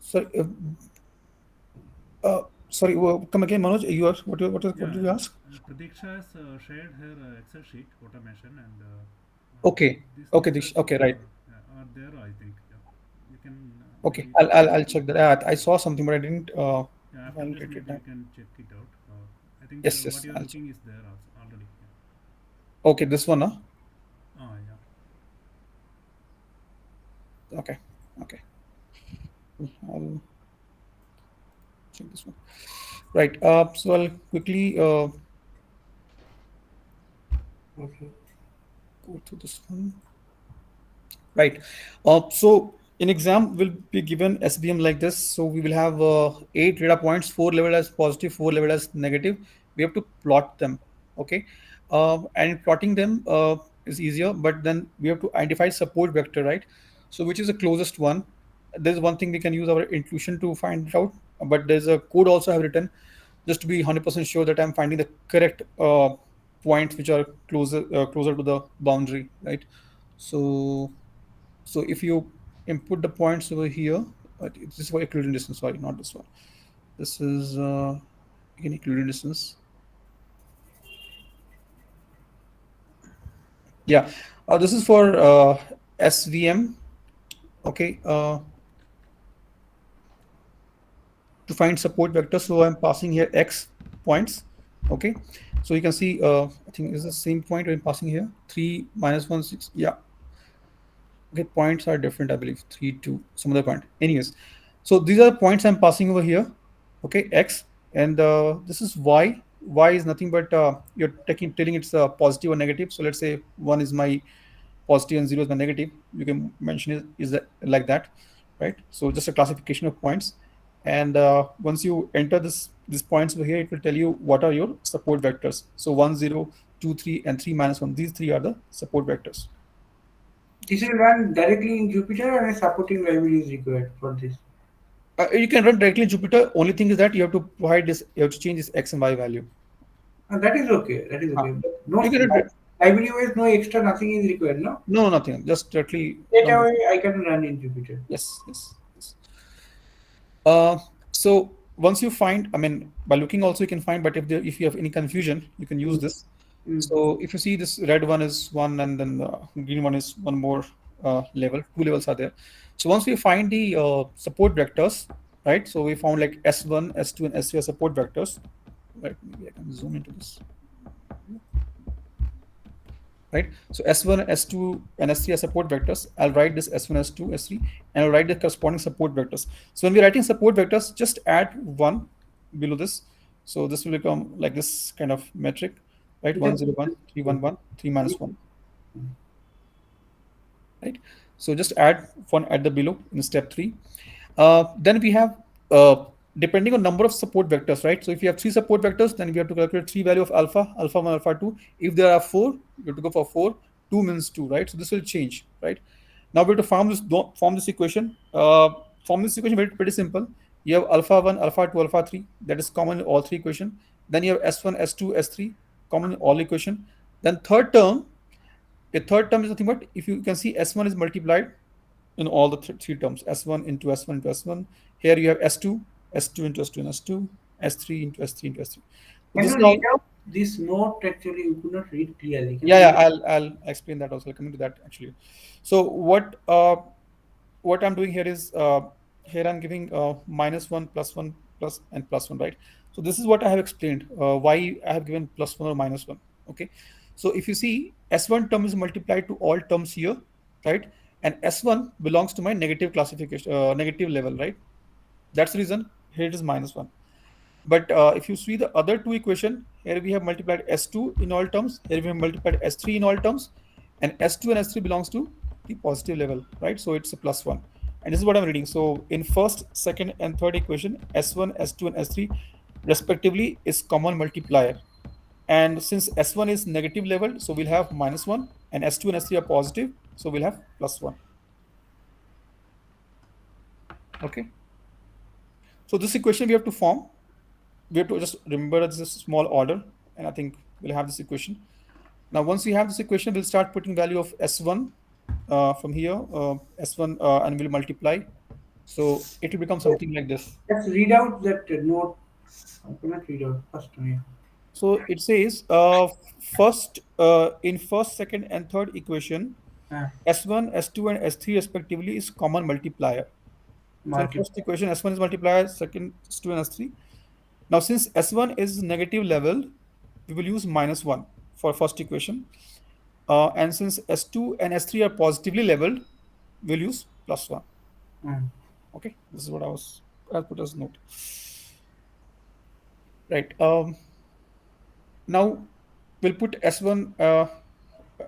So Sorry, come again, Manoj. You are what Yeah, did you ask? Pratiksha has shared her Excel sheet, what I mentioned, and Okay, these steps okay, right. yeah, are there, I think. Yeah. You can Okay, maybe, I'll check that. I saw something, but I didn't yeah, after this, validate it. maybe you can check it out. I think Yes, what yes, you are I'll check. looking is there also already. Okay, this one, huh? Yeah. Oh, yeah. Okay, okay. I'll check this one. Right. So I'll quickly Okay. go through this one. Right. So in exam, we'll be given SBM like this. So we will have eight data points, four labeled as positive, four labeled as negative. We have to plot them. Okay. And in plotting them is easier, but then we have to identify support vector, right? So which is the closest one? There's one thing we can use our intuition to find it out, but there's a code also I have written just to be 100% sure that I'm finding the correct points which are closer to the boundary, right? So if you input the points over here, this is for equilibrium distance. Sorry, not this one. This is again equilibrium distance. Yeah, this is for SVM. Okay, to find support vector. So I'm passing here x points. Okay, so you can see. I think is the same point I'm passing here. 3 - 1 6. Yeah, okay, points are different, I believe. 3 2 some other point. Anyways, so these are the points I'm passing over here. Okay, x, and this is y. Y is nothing but you're telling it's positive or negative. So let's say one is my positive and zero is my negative. You can mention it is that like that, right? So just a classification of points, and once you enter these points over here, it will tell you what are your support vectors. So 1 0 2 3 and 3 - 1. These three are the support vectors. This will run directly in Jupyter, or a supporting library is required for this. You can run directly in Jupyter. Only thing is that you have to provide this. You have to change this x and y value. And that is okay. That is Ah, okay. But no you can run library wise, no extra, nothing is required. No. no nothing. Just directly Straight run. away, I can run in Jupyter. Yes, yes, yes. So once you find, I mean, by looking also you can find. But if you have any confusion, you can use Mm. this. Mm. So if you see this red one is one, and then the green one is one more level. Two levels are there. So once we find the support vectors, right? So we found like S1, S2, and S3 are support vectors. Right? Maybe I can zoom into this. Right? So S1, S2, and S3 are support vectors. I'll write this S1, S2, S3, and I'll write the corresponding support vectors. So when we're writing support vectors, just add one below this. So this will become like this kind of metric, right? It has 1 0 1 3 1 1 3 - 1, Mm. right? So just add one at the below in step 3. Then we have depending on number of support vectors, right? So if you have three support vectors, then we have to calculate three value of alpha, alpha 1, alpha 2. If there are four, you have to go for four. Two means two, right? So this will change, right? Now we have to form this equation. Form this equation pretty simple. You have alpha 1, alpha 2, alpha 3. That is common in all three equation. Then you have S1, S2, S3, common in all equation. Then a third term is nothing but if you can see S1 is multiplied in all the three terms, S1 into S1 into S1. Here you have S2, S2 into S2 and S2, S3 into S3 into S3. So Can this you is read all. out this note? Actually, you could not read clearly. Can Yeah, you yeah. read? I'll explain that also. I'll come into that actually. So what I'm doing here is here I'm giving -1, +1, plus and +1, right? So this is what I have explained. Why I have given +1 or -1. Okay. So if you see S1 term is multiplied to all terms here, right? And S1 belongs to my negative classification, negative level, right? That's the reason here it is -1. But if you see the other two equation, here we have multiplied S2 in all terms, here we have multiplied S3 in all terms, and S2 and S3 belongs to the positive level, right? So it's a +1. And this is what I'm reading. So in first, second, and third equation, S1, S2, and S3 respectively is common multiplier. And since S1 is negative level, so we'll have -1, and S2 and S3 are positive, so we'll have +1. Okay. So this equation we have to form. We have to just remember this is a small order, and I think we'll have this equation. Now, once we have this equation, we'll start putting value of S1 from here, S1, and we'll multiply. So it will become something like this. Let's read out that note. I cannot read out first. Yeah. So it says, first, in first, second, and third equation, Ah, S1, S2, and S3 respectively is common multiplier. So in first multiply. equation, S1 is multiplier, second, S2, and S3. Now, since S1 is negative level, we will use -1 for first equation. And since S2 and S3 are positively leveled, we'll use +1. Mm. Okay, this is what I put as note. Right. Now we'll put S1,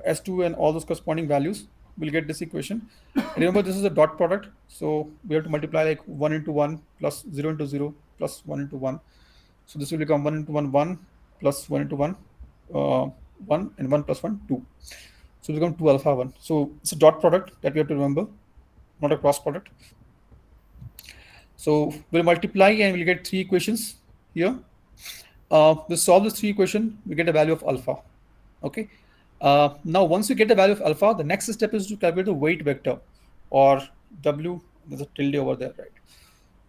S2, and all those corresponding values. We'll get this equation. Remember, this is a dot product, so we have to multiply like 1 into 1 plus 0 into 0 plus 1 into 1. So this will become 1 into 1, 1 plus 1 into 1, 1, and 1 plus 1, 2. So it become 2 alpha 1. So it's a dot product that we have to remember, not a cross product. So we'll multiply and we'll get three equations here. We'll solve this three equation, we get a value of alpha. Okay. Now, once you get the value of alpha, the next step is to calculate the weight vector, or W. There's a tilde over there, right?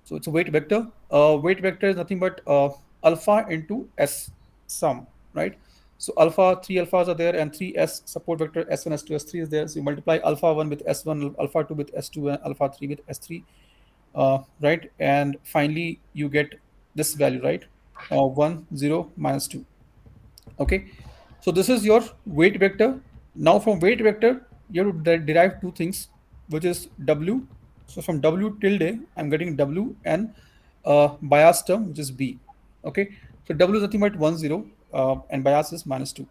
So it's a weight vector. Weight vector is nothing but alpha into S sum, right? So alpha, three alphas are there, and three S support vector S1, S2, S3 is there. So you multiply alpha 1 with S1, alpha 2 with S2, and alpha 3 with S3, right? And finally, you get this value, right? 1, 0, -2. Okay, so this is your weight vector. Now from weight vector, you have to derive two things, which is W. So from W tilde, I'm getting W and bias term, which is B. Okay, so W is nothing but 1, 0, and bias is -2.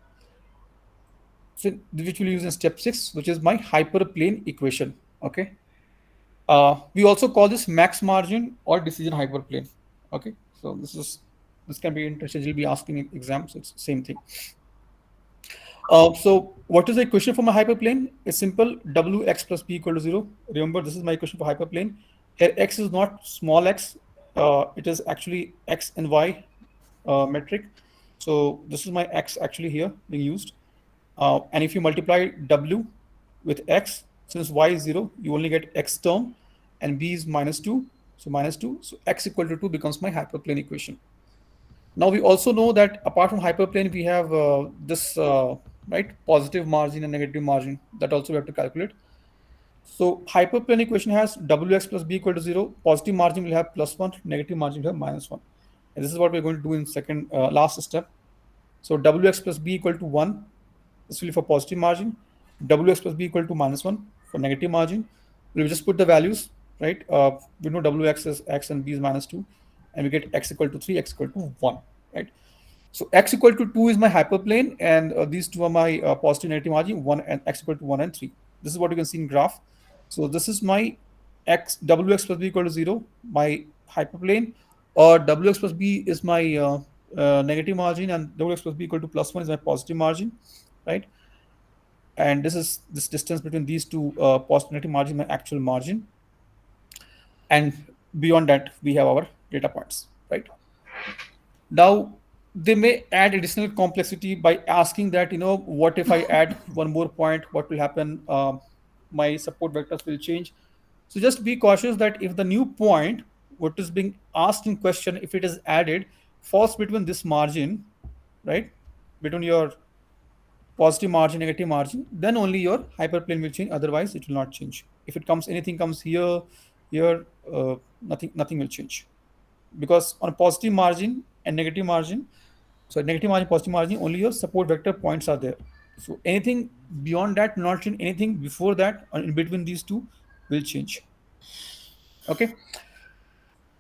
So which we'll use in step 6, which is my hyperplane equation. Okay, we also call this max margin or decision hyperplane. Okay, so this can be interchangeably asked in exams. So it's the same thing. So what is the equation for my hyperplane? It's simple. Wx plus b equal to 0. Remember, this is my equation for hyperplane. Here x is not small x. It is actually x and y metric. So this is my x actually here being used. And if you multiply w with x, since y is 0, you only get x term, and b is -2. So -2. So x equal to 2 becomes my hyperplane equation. Now we also know that apart from hyperplane, we have this right, positive margin and negative margin, that also we have to calculate. So hyperplane equation has Wx plus b equal to 0. Positive margin will have +1, negative margin will have -1. And this is what we're going to do in second last step. So Wx plus b equal to 1. This will be for positive margin. Wx plus b equal to -1 for negative margin. We'll just put the values, right? We know Wx is x and b is -2, and we get x equal to 3, x equal to 1, right? So x equal to 2 is my hyperplane, and these two are my positive negative margin, 1 and x equal to 1 and 3. This is what you can see in graph. So this is my x, Wx plus b equal to 0, my hyperplane, or Wx plus b is my negative margin, and Wx plus b equal to +1 is my positive margin, right? And this is this distance between these two positive negative margin, my actual margin. And beyond that, we have our data points, right? Now, they may add additional complexity by asking that, what if I add one more point? What will happen? My support vectors will change. So just be cautious that if the new point, what is being asked in question, if it is added, falls between this margin, right, between your positive margin, negative margin, then only your hyperplane will change. Otherwise, it will not change. If it comes, anything comes here, here, nothing will change, because on a positive margin and negative margin, so negative margin, positive margin, only your support vector points are there. So anything beyond that will not change. Anything before that or in between these two will change. Okay.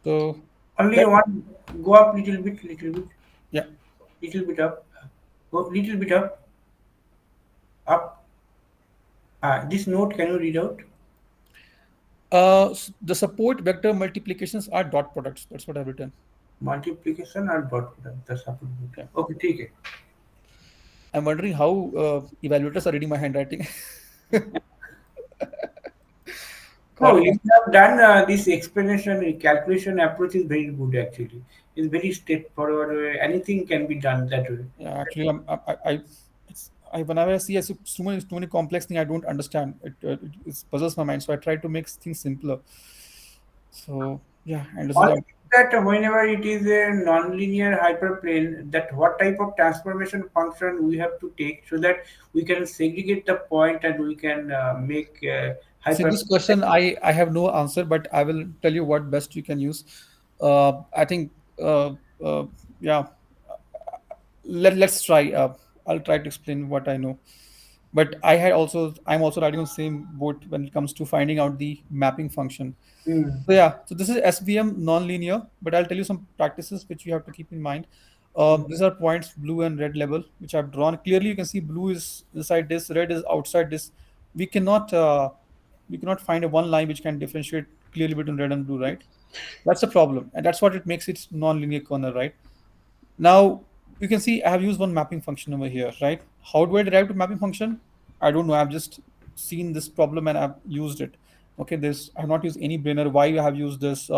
So Only that, one. Go up little bit, yeah. little bit up. Go little bit up, up. This note, can you read out? The support vector multiplications are dot products. That's what I've written. Multiplication और dot product. That's up. Yeah. Okay, ठीक है. I'm wondering how evaluators are reading my handwriting. No, Having you have done this explanation, calculation approach is very good actually. It's very straightforward. Anything can be done that way. Yeah, actually, whenever I see so many complex things I don't understand, it puzzles my mind. So I try to make things simpler. So yeah, and this is Also, what. that whenever it is a nonlinear hyperplane, that what type of transformation function we have to take so that we can segregate the point and we can make See, hyper. this question I have no answer, but I will tell you what best you can use. I think uh, uh, yeah. Let's try. I'll try to explain what I know. But I'm also riding on the same boat when it comes to finding out the mapping function. Hmm. So yeah, so this is SVM non-linear, but I'll tell you some practices which you have to keep in mind. These are points blue and red level which I've drawn. Clearly, you can see blue is inside this, red is outside this. We cannot we cannot find a one line which can differentiate clearly between red and blue, right? That's a problem, and that's what it makes it non-linear kernel, right? Now you can see I have used one mapping function over here, right? How do I derive the mapping function? I don't know. I've just seen this problem and I've used it. Okay, this I have not used any brainer. Why I have used this?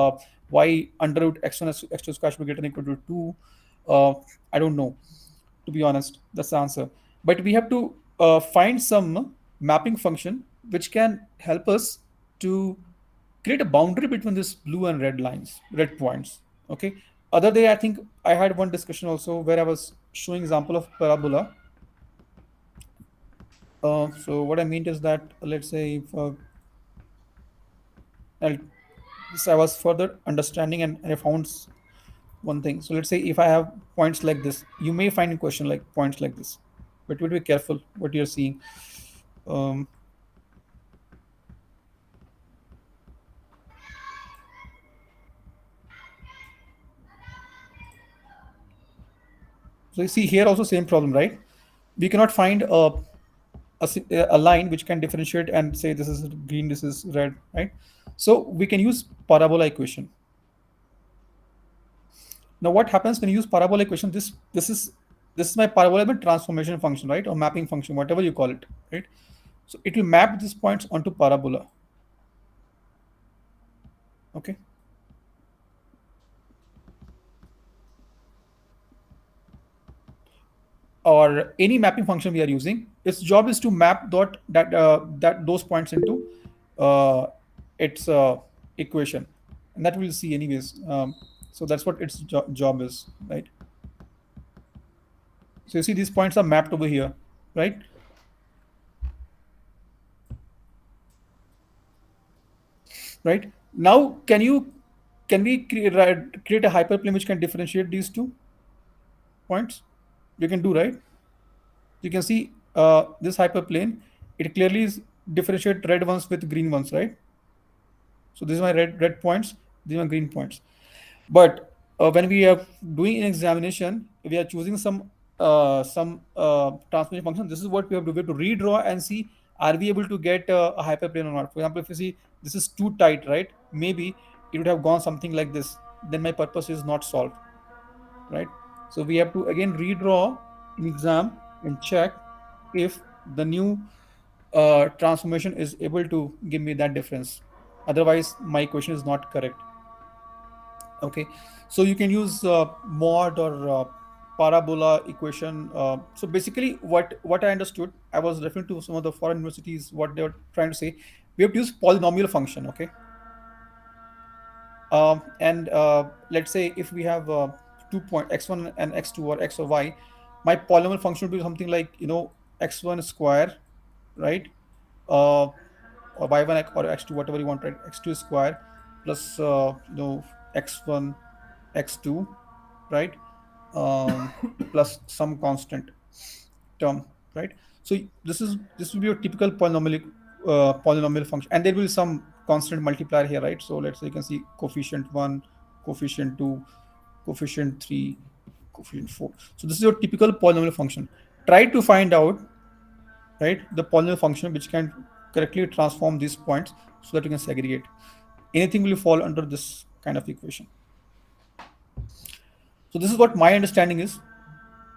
Why under root x1 x2 square should be greater than equal to 2? I don't know, to be honest. That's the answer. But we have to find some mapping function which can help us to create a boundary between this blue and red lines, red points. Okay. Other day, I think I had one discussion also where I was showing example of parabola. So what I mean is that let's say if I'll, this I was further understanding and I found one thing. So let's say if I have points like this, you may find a question like points like this, but be careful what you're seeing. Um, so you see here also same problem, right? We cannot find a line which can differentiate and say this is green, this is red, right? So we can use parabola equation. Now what happens when you use parabola equation? This is my parabola transformation function, right, or mapping function, whatever you call it, right? So it will map these points onto parabola. Okay. Or any mapping function we are using, its job is to map that those points into uh, its equation, and that we'll see anyways. So that's what its job is, right? So you see these points are mapped over here, right? Right now, can we create a hyperplane which can differentiate these two points? We can do, right? You can see this hyperplane. It clearly is differentiate red ones with green ones, right? So these are my red points. These are my green points. But when we are doing an examination, we are choosing some transformation function. This is what we have to do. We have to redraw and see are we able to get a hyperplane or not. For example, if you see this is too tight, right? Maybe it would have gone something like this. Then my purpose is not solved, right? So we have to again redraw in exam and check if the new transformation is able to give me that difference. Otherwise, my equation is not correct. Okay, so you can use mod or parabola equation. So basically, what I understood, I was referring to some of the foreign universities. What they were trying to say, we have to use polynomial function. Okay, and let's say if we have 2 point x1 and x2 or x or y, my polynomial function would be something like x1 square, right? Uh, or y1 or x2, whatever you want, right? X2 square plus x1 x2, right? Plus some constant term, right? So this will be your typical polynomial function, and there will be some constant multiplier here, right? So let's say you can see coefficient 1, coefficient 2, coefficient 3, coefficient 4. So this is your typical polynomial function. Try to find out, right, the polynomial function which can correctly transform these points so that you can segregate. Anything will fall under this kind of equation. So this is what my understanding is,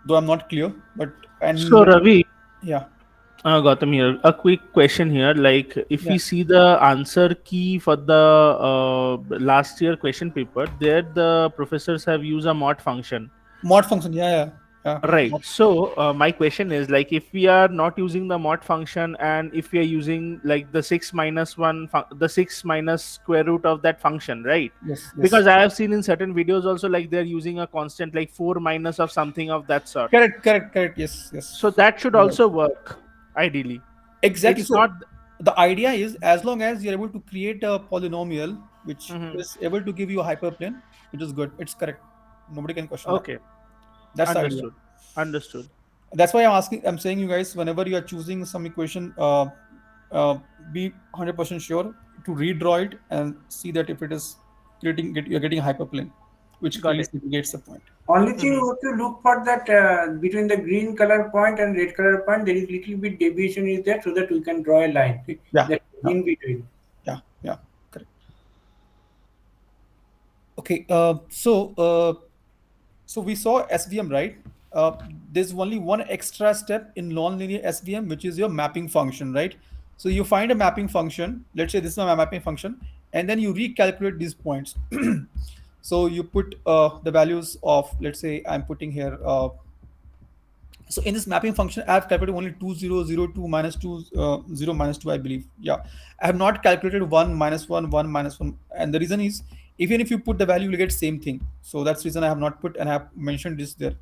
though I'm not clear. But and So let Ravi, yeah, Gautam here. A quick question here. Like, if yeah, we see the answer key for the last year question paper, there the professors have used a mod function. mod function, yeah, yeah. Yeah. Right. So my question is like, if we are not using the mod function, and if we are using like the six minus one, the six minus square root of that function, right? Yes. Yes. Because I have seen in certain videos also like they're using a constant like four minus of something of that sort. Correct. Correct. Correct. Yes. So Yes. that should You're right. also work ideally. Exactly. It's So not. the idea is, as long as you're able to create a polynomial which Mhm. is able to give you a hyperplane, which is good. It's correct. Nobody can question that. Okay, That's the idea. understood. Understood. That's why I'm saying you guys, whenever you are choosing some equation, be 100% sure to redraw it and see that if it is you're getting a hyperplane, which Got clearly it. indicates the point. Only thing Mhm. you have to look for that between the green color point and red color point, there is little bit deviation is there, so that we can draw a line Yeah, that yeah, in between. yeah, yeah. Correct. Okay. So we saw SVM, right? There's only one extra step in nonlinear SVM, which is your mapping function, right? So you find a mapping function. Let's say this is my mapping function, and then you recalculate these points. So you put the values of, let's say I'm putting here. So in this mapping function, I have calculated only 2002 minus 2 0 minus 2, I believe. Yeah, I have not calculated 1 minus 1 1 minus 1, and the reason is, even if you put the value, you will get same thing. So that's the reason I have not put, and I have mentioned this there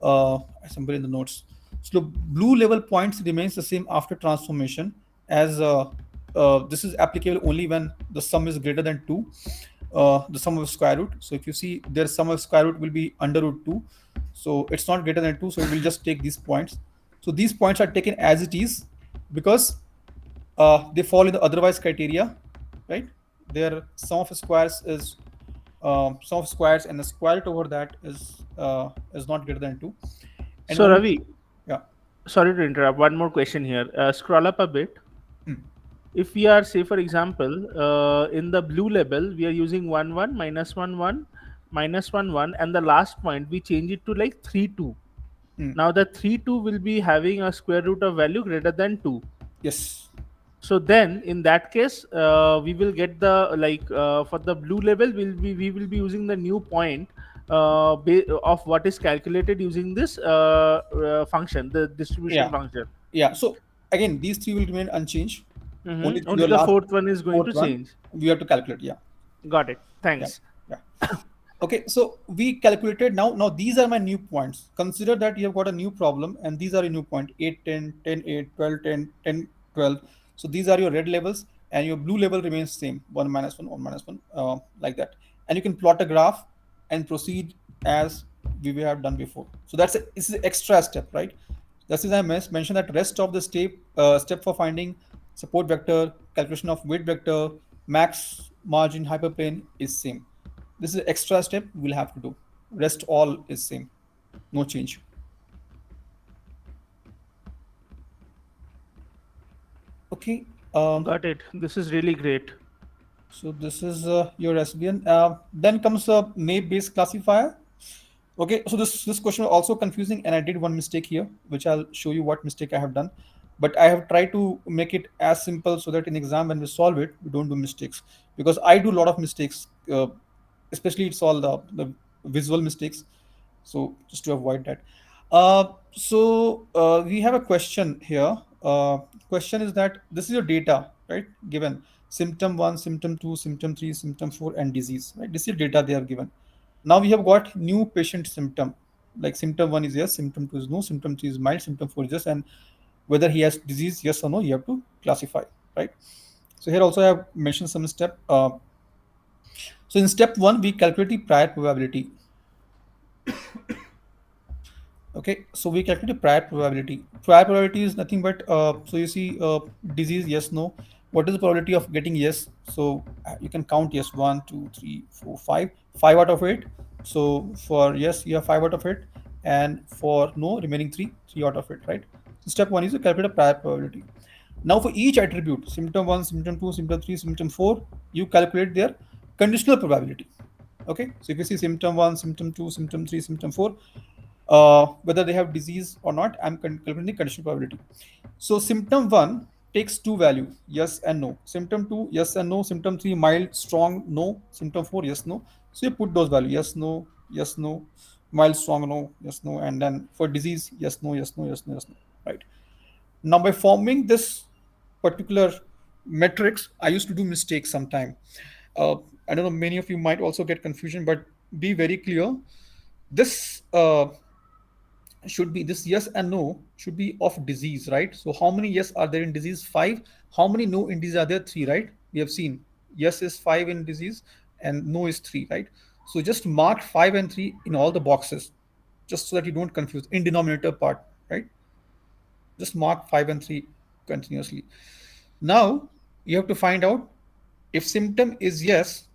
uh, somewhere in the notes. So blue level points remains the same after transformation, as this is applicable only when the sum is greater than 2, the sum of square root. So if you see, their sum of square root will be under root 2, so it's not greater than 2, so we'll just take these points. So these points are taken as it is, because they fall in the otherwise criteria, right? Their sum of squares is sum of squares, and the square root over that is not greater than 2, and So only. Ravi, Yeah. sorry to interrupt. One more question here. Scroll up a bit. If we are, say for example, in the blue label, we are using 1 1 minus 1 1 minus 1 1, and the last point we change it to like 3 2. Mm. Now the 3 2 will be having a square root of value greater than 2. Yes. So then in that case, we will get the like for the blue label, we will be using the new point of what is calculated using this function, the distribution Yeah. function. Yeah. So again, these three will remain unchanged. Only Only your the last fourth one is going fourth to one change. we have to calculate. Yeah. Got it. Yeah. Thanks. Yeah. Okay, so we calculated now. Now these are my new points. Consider that you have got a new problem, and these are a new point: 8, 10, 10, 8, 12, 10, 10, 12. So these are your red levels, and your blue level remains same: 1 minus 1, 1 minus 1, like that. And you can plot a graph and proceed as we have done before. So this is an extra step, right? That's as I mentioned, that rest of the step for finding support vector, calculation of weight vector, max margin hyperplane is same. This is extra step we'll have to do. Rest all is same, no change. Okay. Got it. This is really great. So this is your SVN. Then comes a naive-based classifier. Okay, so this question was also confusing, and I did one mistake here, which I'll show you what mistake I have done. But I have tried to make it as simple so that in exam when we solve it, we don't do mistakes, because I do a lot of mistakes, especially it's all the visual mistakes. So just to avoid that. We have a question here. Question is that this is your data, right? Given symptom 1, symptom 2, symptom 3, symptom 4, and disease, right? This is data they have given. Now we have got new patient symptom. Like symptom 1 is yes, symptom 2 is no, symptom 3 is mild, symptom 4 is yes, and whether he has disease, yes or no, you have to classify, right? So here also I have mentioned some step. So in step 1, we calculate the prior probability. Okay, so we calculate the prior probability. Prior probability is nothing but so you see disease, yes, no. What is the probability of getting yes? So you can count yes, 1, 2, 3, 4, 5, 5 out of 8. So for yes, you have 5 out of 8, and for no, remaining 3, 3 out of 8, right? So step 1 is to calculate a prior probability. Now for each attribute, symptom 1, symptom 2, symptom 3, symptom 4, you calculate their conditional probability. Okay, so if you see symptom 1, symptom 2, symptom 3, symptom 4, whether they have disease or not, I'm calculating the conditional probability. So symptom 1 takes two value, yes and no. Symptom 2, yes and no. Symptom 3, mild, strong, no. Symptom 4, yes, no. So you put those values, yes, no, yes, no, Mild, strong, no, yes, no, and then for disease, yes, no, yes, no, yes, no, yes, no. Right. Now by forming this particular metrics, I used to do mistakes sometime. Uh, I don't know. Many of you might also get confusion, but be very clear. This should be this yes and no should be of disease, right? So how many yes are there in disease? Five. How many no in disease are there? Three, right? We have seen yes is five in disease and no is three, right? So just mark five and three in all the boxes, just so that you don't confuse in denominator part, right? Just mark five and three continuously. Now you have to find out if symptom is yes,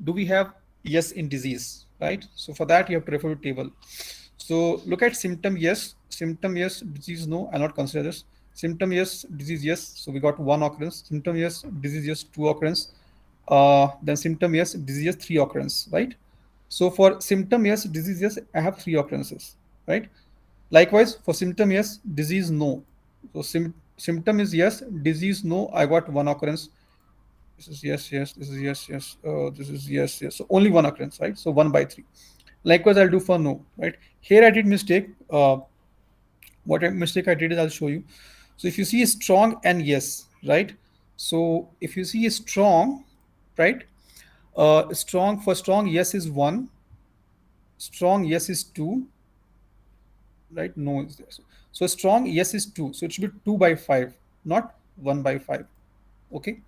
do we have yes in disease, right? So for that you have to refer to table. So look at symptom yes, disease no. I'll not consider this. Symptom yes, disease yes. So we got one occurrence. Symptom yes, disease yes, two occurrence. Then symptom yes, disease yes, three occurrence, right? So for symptom yes, disease yes, I have three occurrences, right? Likewise for symptom yes, disease no. So symptom is yes, disease no. I got one occurrence. This is yes, yes. This is yes, yes. This is yes, yes. So only one occurrence, right? So one by three. Likewise, I'll do for no, right? Here I did mistake. Mistake I did is I'll show you. So if you see strong and yes, right? So if you see strong, right? Strong for strong yes is one. Strong yes is two, right? No is there. So strong yes is two. So it should be two by five, not one by five. Okay.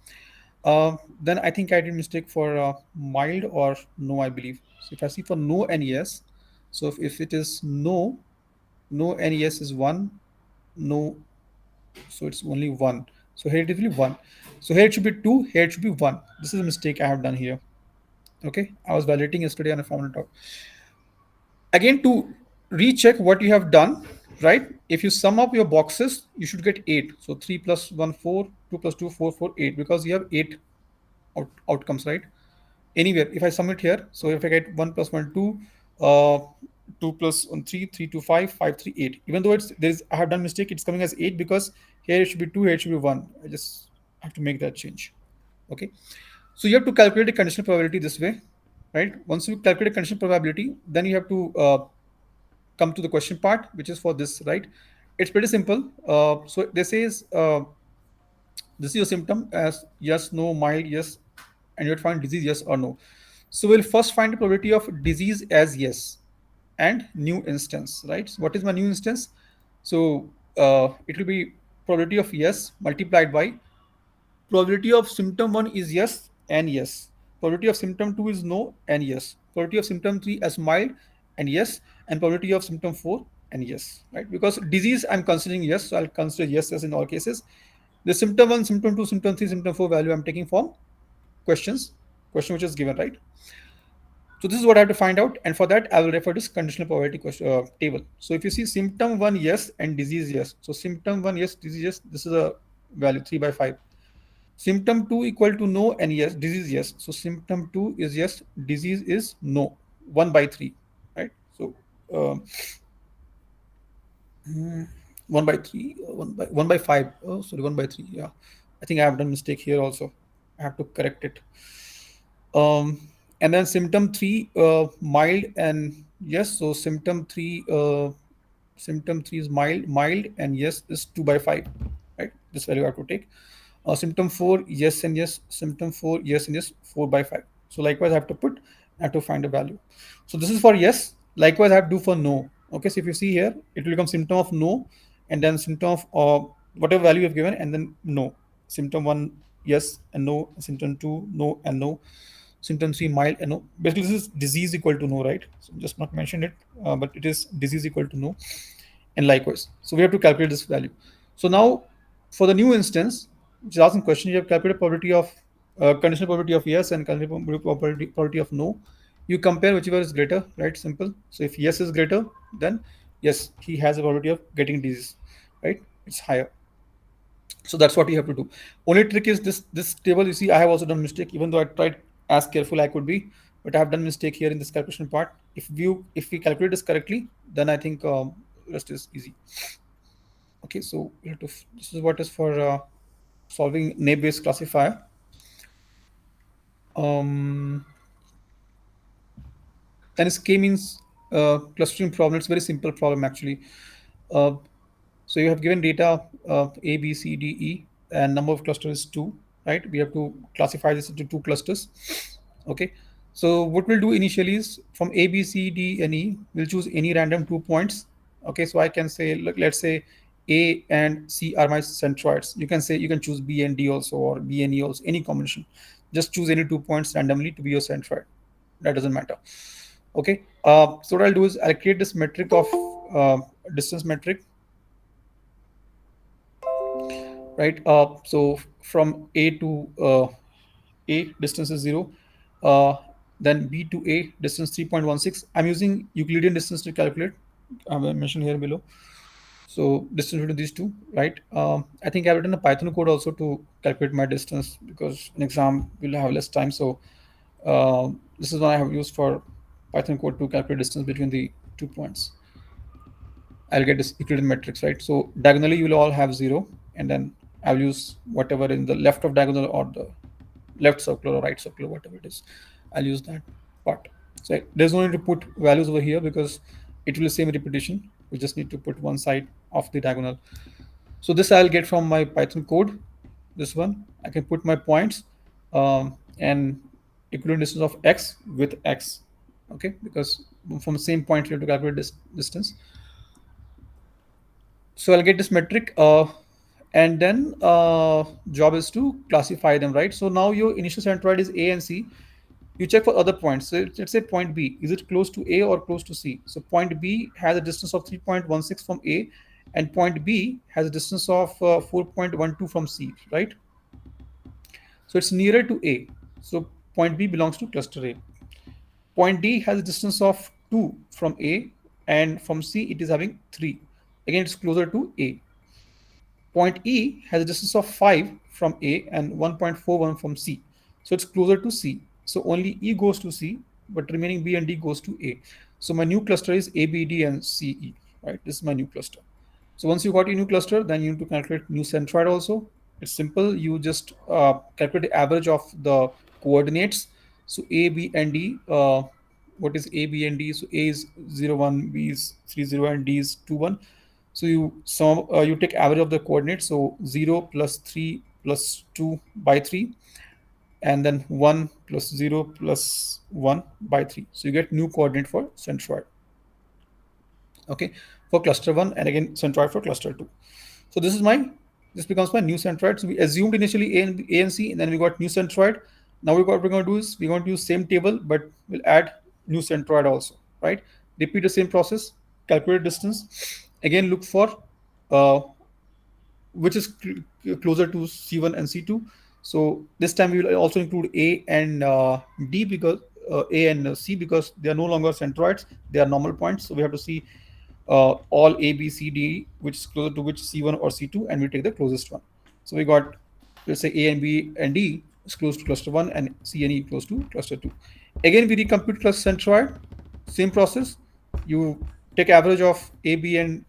Then I think I did mistake for mild or no, I believe. So if I see for no and yes, so if it is no, no and yes is one, no, so it's only one. So here it is only one. So here it should be two, here it should be one. This is a mistake I have done here. Okay, I was validating yesterday and I found it out. Again, to recheck what you have done, right? If you sum up your boxes, you should get eight. So 3 plus 1, 4, 2 plus 2, 4, 4, 8, because you have eight outcomes, right? Anywhere if I submit here, so if I get 1 plus 1 2, uh 2 plus 1 3, 3 2 5, 5 3 8, even though it's there is I have done mistake, it's coming as 8 because here it should be 2, here it should be 1. I just have to make that change. Okay, so you have to calculate the conditional probability this way, right? Once you calculate conditional probability, then you have to come to the question part, which is for this, right? It's pretty simple. So this is this is your symptom as yes, no, mild, yes, and you have to find disease, yes or no. So we'll first find the probability of disease as yes and new instance, right? So what is my new instance? So it will be probability of yes multiplied by probability of symptom 1 is yes and yes. Probability of symptom 2 is no and yes. Probability of symptom 3 as mild and yes, and probability of symptom 4 and yes, right? Because disease I'm considering yes, so I'll consider yes as in all cases. The symptom 1, symptom 2, symptom 3, symptom 4 value I'm taking from questions, question which is given, right? So this is what I have to find out, and for that I will refer to this conditional probability table. So if you see symptom 1 yes and disease yes, so symptom 1 yes, disease yes, this is a value 3 by 5. Symptom 2 equal to no and yes, disease yes. So symptom 2 is yes, disease is no, 1 by 3, right? So um, 1 by 3, 1 by 5. Oh, sorry, 1 by 3. Yeah, I think I have done mistake here also. I have to correct it. Um, and then symptom 3, mild and yes. So symptom 3 is mild and yes is 2 by 5, right? This value I have to take. Symptom 4 yes and yes, symptom 4 yes and yes, 4 by 5. So likewise I have to find a value. So this is for yes. Likewise I have to do for no. Okay, so if you see here, it will become symptom of no, and then symptom of whatever value you have given, and then no. Symptom 1 yes and no, symptom 2 no and no, symptom 3 mild and no. Basically this is disease equal to no, right? So just not mentioned it, but it is disease equal to no, and likewise. So we have to calculate this value. So now for the new instance, which is asking question, you have calculated probability of conditional probability of yes and conditional probability of no. You compare whichever is greater, right? Simple. So if yes is greater, then yes, he has a probability of getting disease, right? It's higher. So that's what you have to do. Only trick is this table. You see, I have also done mistake, even though I tried as careful I could be, but I have done mistake here in this calculation part. If we calculate this correctly, then I think rest is easy. Okay, so we have to, this is what is for solving naive based classifier. Um, then is k means clustering problem. It's a very simple problem actually. Uh, so you have given data A, B, C, D, E, and number of clusters is two, right? We have to classify this into two clusters. Okay. So what we'll do initially is from A, B, C, D, and E, we'll choose any random 2 points. Okay. So I can say, look, let's say A and C are my centroids. You can say you can choose B and D also, or B and E also, any combination. Just choose any 2 points randomly to be your centroid. That doesn't matter. Okay. So what I'll do is I'll create this metric of distance metric, right? So from A to A distance is 0. Uh, then B to A distance 3.16. I'm using Euclidean distance to calculate. I have mentioned here below. So distance between these two, right? I think I've written a Python code also to calculate my distance because in exam we'll have less time. So this is what I have used for Python code to calculate distance between the 2 points. I'll get this Euclidean matrix, right? So diagonally you will all have 0, and then I'll use whatever in the left of diagonal or the left circular or right circular, whatever it is. I'll use that part. So there's no need to put values over here because it will be the same repetition. We just need to put one side of the diagonal. So this I'll get from my Python code. This one I can put my points and equivalent distance of x with x. Okay, because from the same point you have to calculate this distance. So I'll get this metric, and then job is to classify them, right? So now your initial centroid is A and C. You check for other points. So let's say point B, is it close to A or close to C? So point B has a distance of 3.16 from A, and point B has a distance of 4.12 from C, right? So it's nearer to A. So point B belongs to cluster A. Point D has a distance of 2 from A, and from C it is having 3. Again, it's closer to A. Point E has a distance of 5 from A and 1.41 from C. So it's closer to C. So only E goes to C, but remaining B and D goes to A. So my new cluster is ABD and CE, right? This is my new cluster. So once you got your new cluster, then you need to calculate new centroid also. It's simple. You just calculate the average of the coordinates. So A, B, and D. What is A, B, and D? So A is 0, 1, B is 3, 0, and D is 2, 1. So you take average of the coordinates. So 0 plus 3 plus 2 by 3, and then 1 plus 0 plus 1 by 3. So you get new coordinate for centroid. Okay, for cluster 1, and again centroid for cluster 2. So this becomes my new centroid. So we assumed initially A and C, and then we got new centroid. Now what we're going to do is we're going to use same table, but we'll add new centroid also, right? Repeat the same process, calculate distance. Again, look for uh, which is closer to C1 and C2. So this time we will also include A and D, because A and C, because they are no longer centroids, they are normal points. So we have to see all A, B, C, D, which is closer to which C1 or C2, and we take the closest one. So we got, let's say A and B and D is close to cluster 1, and C and E close to cluster 2. Again, we recompute cluster centroid, same process. You take average of A, B, and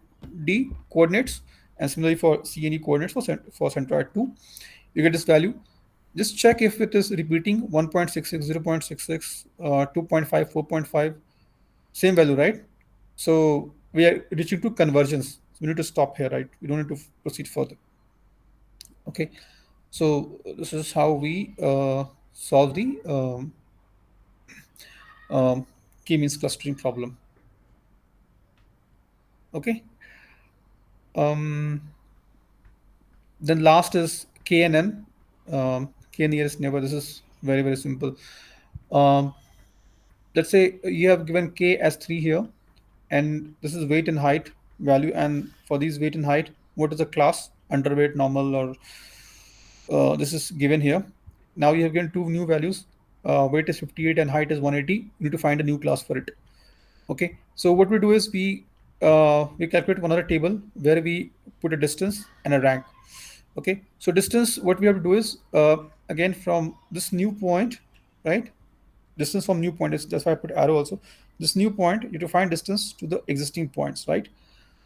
D coordinates, and similarly for C and E coordinates for centroid 2. You get this value. Just check if it is repeating 1.66, 0.66, 2.5, 4.5, same value, right? So we are reaching to convergence. So we need to stop here, right? We don't need to proceed further. Okay. So this is how we solve the um, k-means clustering problem. Okay. Um, then last is KNN. K nearest neighbor. This is very, very simple. Um, let's say you have given K as 3 here, and this is weight and height value. And for these weight and height, what is the class? Underweight, normal, or this is given here. Now you have given two new values. Weight is 58 and height is 180. You need to find a new class for it. Okay. So what we do is we calculate one other table where we put a distance and a rank. Okay. So distance, what we have to do is again from this new point, right? Distance from new point is, that's why I put arrow also. This new point, you have to find distance to the existing points, right?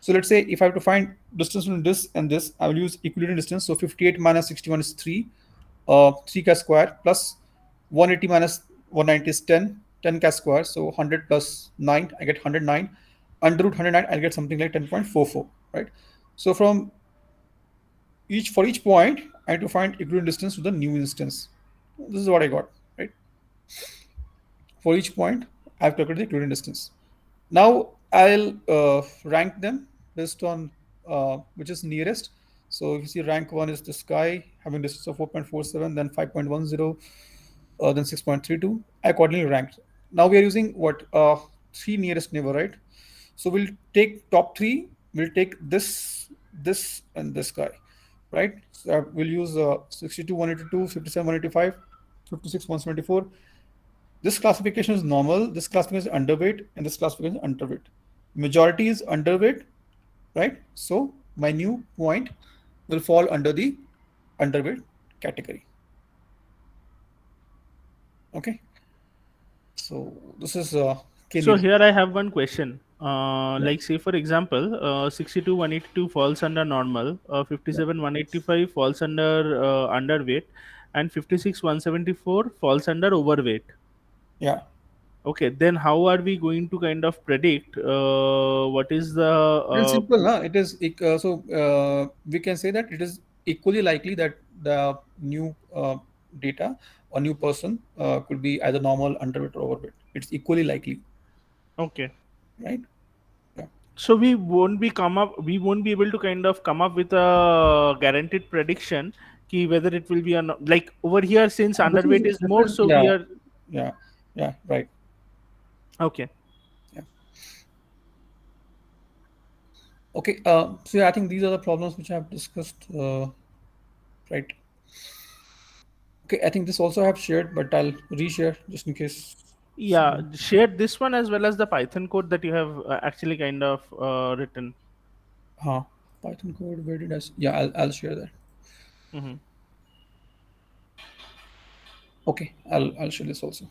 So let's say if I have to find distance from this and this, I will use equivalent distance. So 58 minus 61 is 3, 3 ka square, plus 180 minus 190 is 10, 10 square. So 100 plus 9, I get 109. Under root 109, I'll get something like 10.44, right? So from each point, I have to find equivalent distance to the new instance. This is what I got, right? For each point, I have calculated the equivalent distance. Now I'll rank them based on which is nearest. So if you see rank one is this guy having distance of 4.47, then 5.10, then 6.32. I accordingly ranked. Now we are using what three nearest neighbor, right? So we'll take top three. We'll take this, and this guy, right? So we'll use 62, 182, 57, 185, 56, 174. This classification is normal, this classification is underweight, and this classification is underweight. Majority is underweight, right? So my new point will fall under the underweight category. Okay. So this is So Kenil. here I have one question. Yeah, Like say for example, 62 182 falls under normal, yeah, 57 185 falls under underweight, and 56 174 falls under overweight. yeah. Okay, then how are we going to kind of predict what is the It is simple, na? It is we can say that it is equally likely that the new data or new person could be either normal, underweight, or overweight. It's equally likely, okay? right? Yeah. So we won't be able to kind of come up with a guaranteed prediction ki whether it will be a like over here since underweight is This more, is so we yeah, are yeah, yeah, right. okay. Yeah. Okay. So yeah, I think these are the problems which I have discussed. Right. Okay. I think this also I have shared, but I'll reshare just in case. Yeah, Someone, share this one as well as the Python code that you have actually kind of written. huh? Python code. Where did I? Yeah, I'll share that. Hmm. Okay. I'll share this also.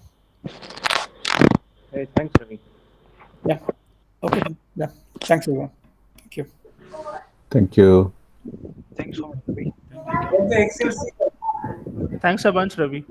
Hey, thanks, Ravi. Yeah. Okay then. Yeah. Thanks everyone. Thank you. Thank you. Thanks so much, Ravi. Thank you. What's the Excel sheet? Thanks a bunch, Ravi.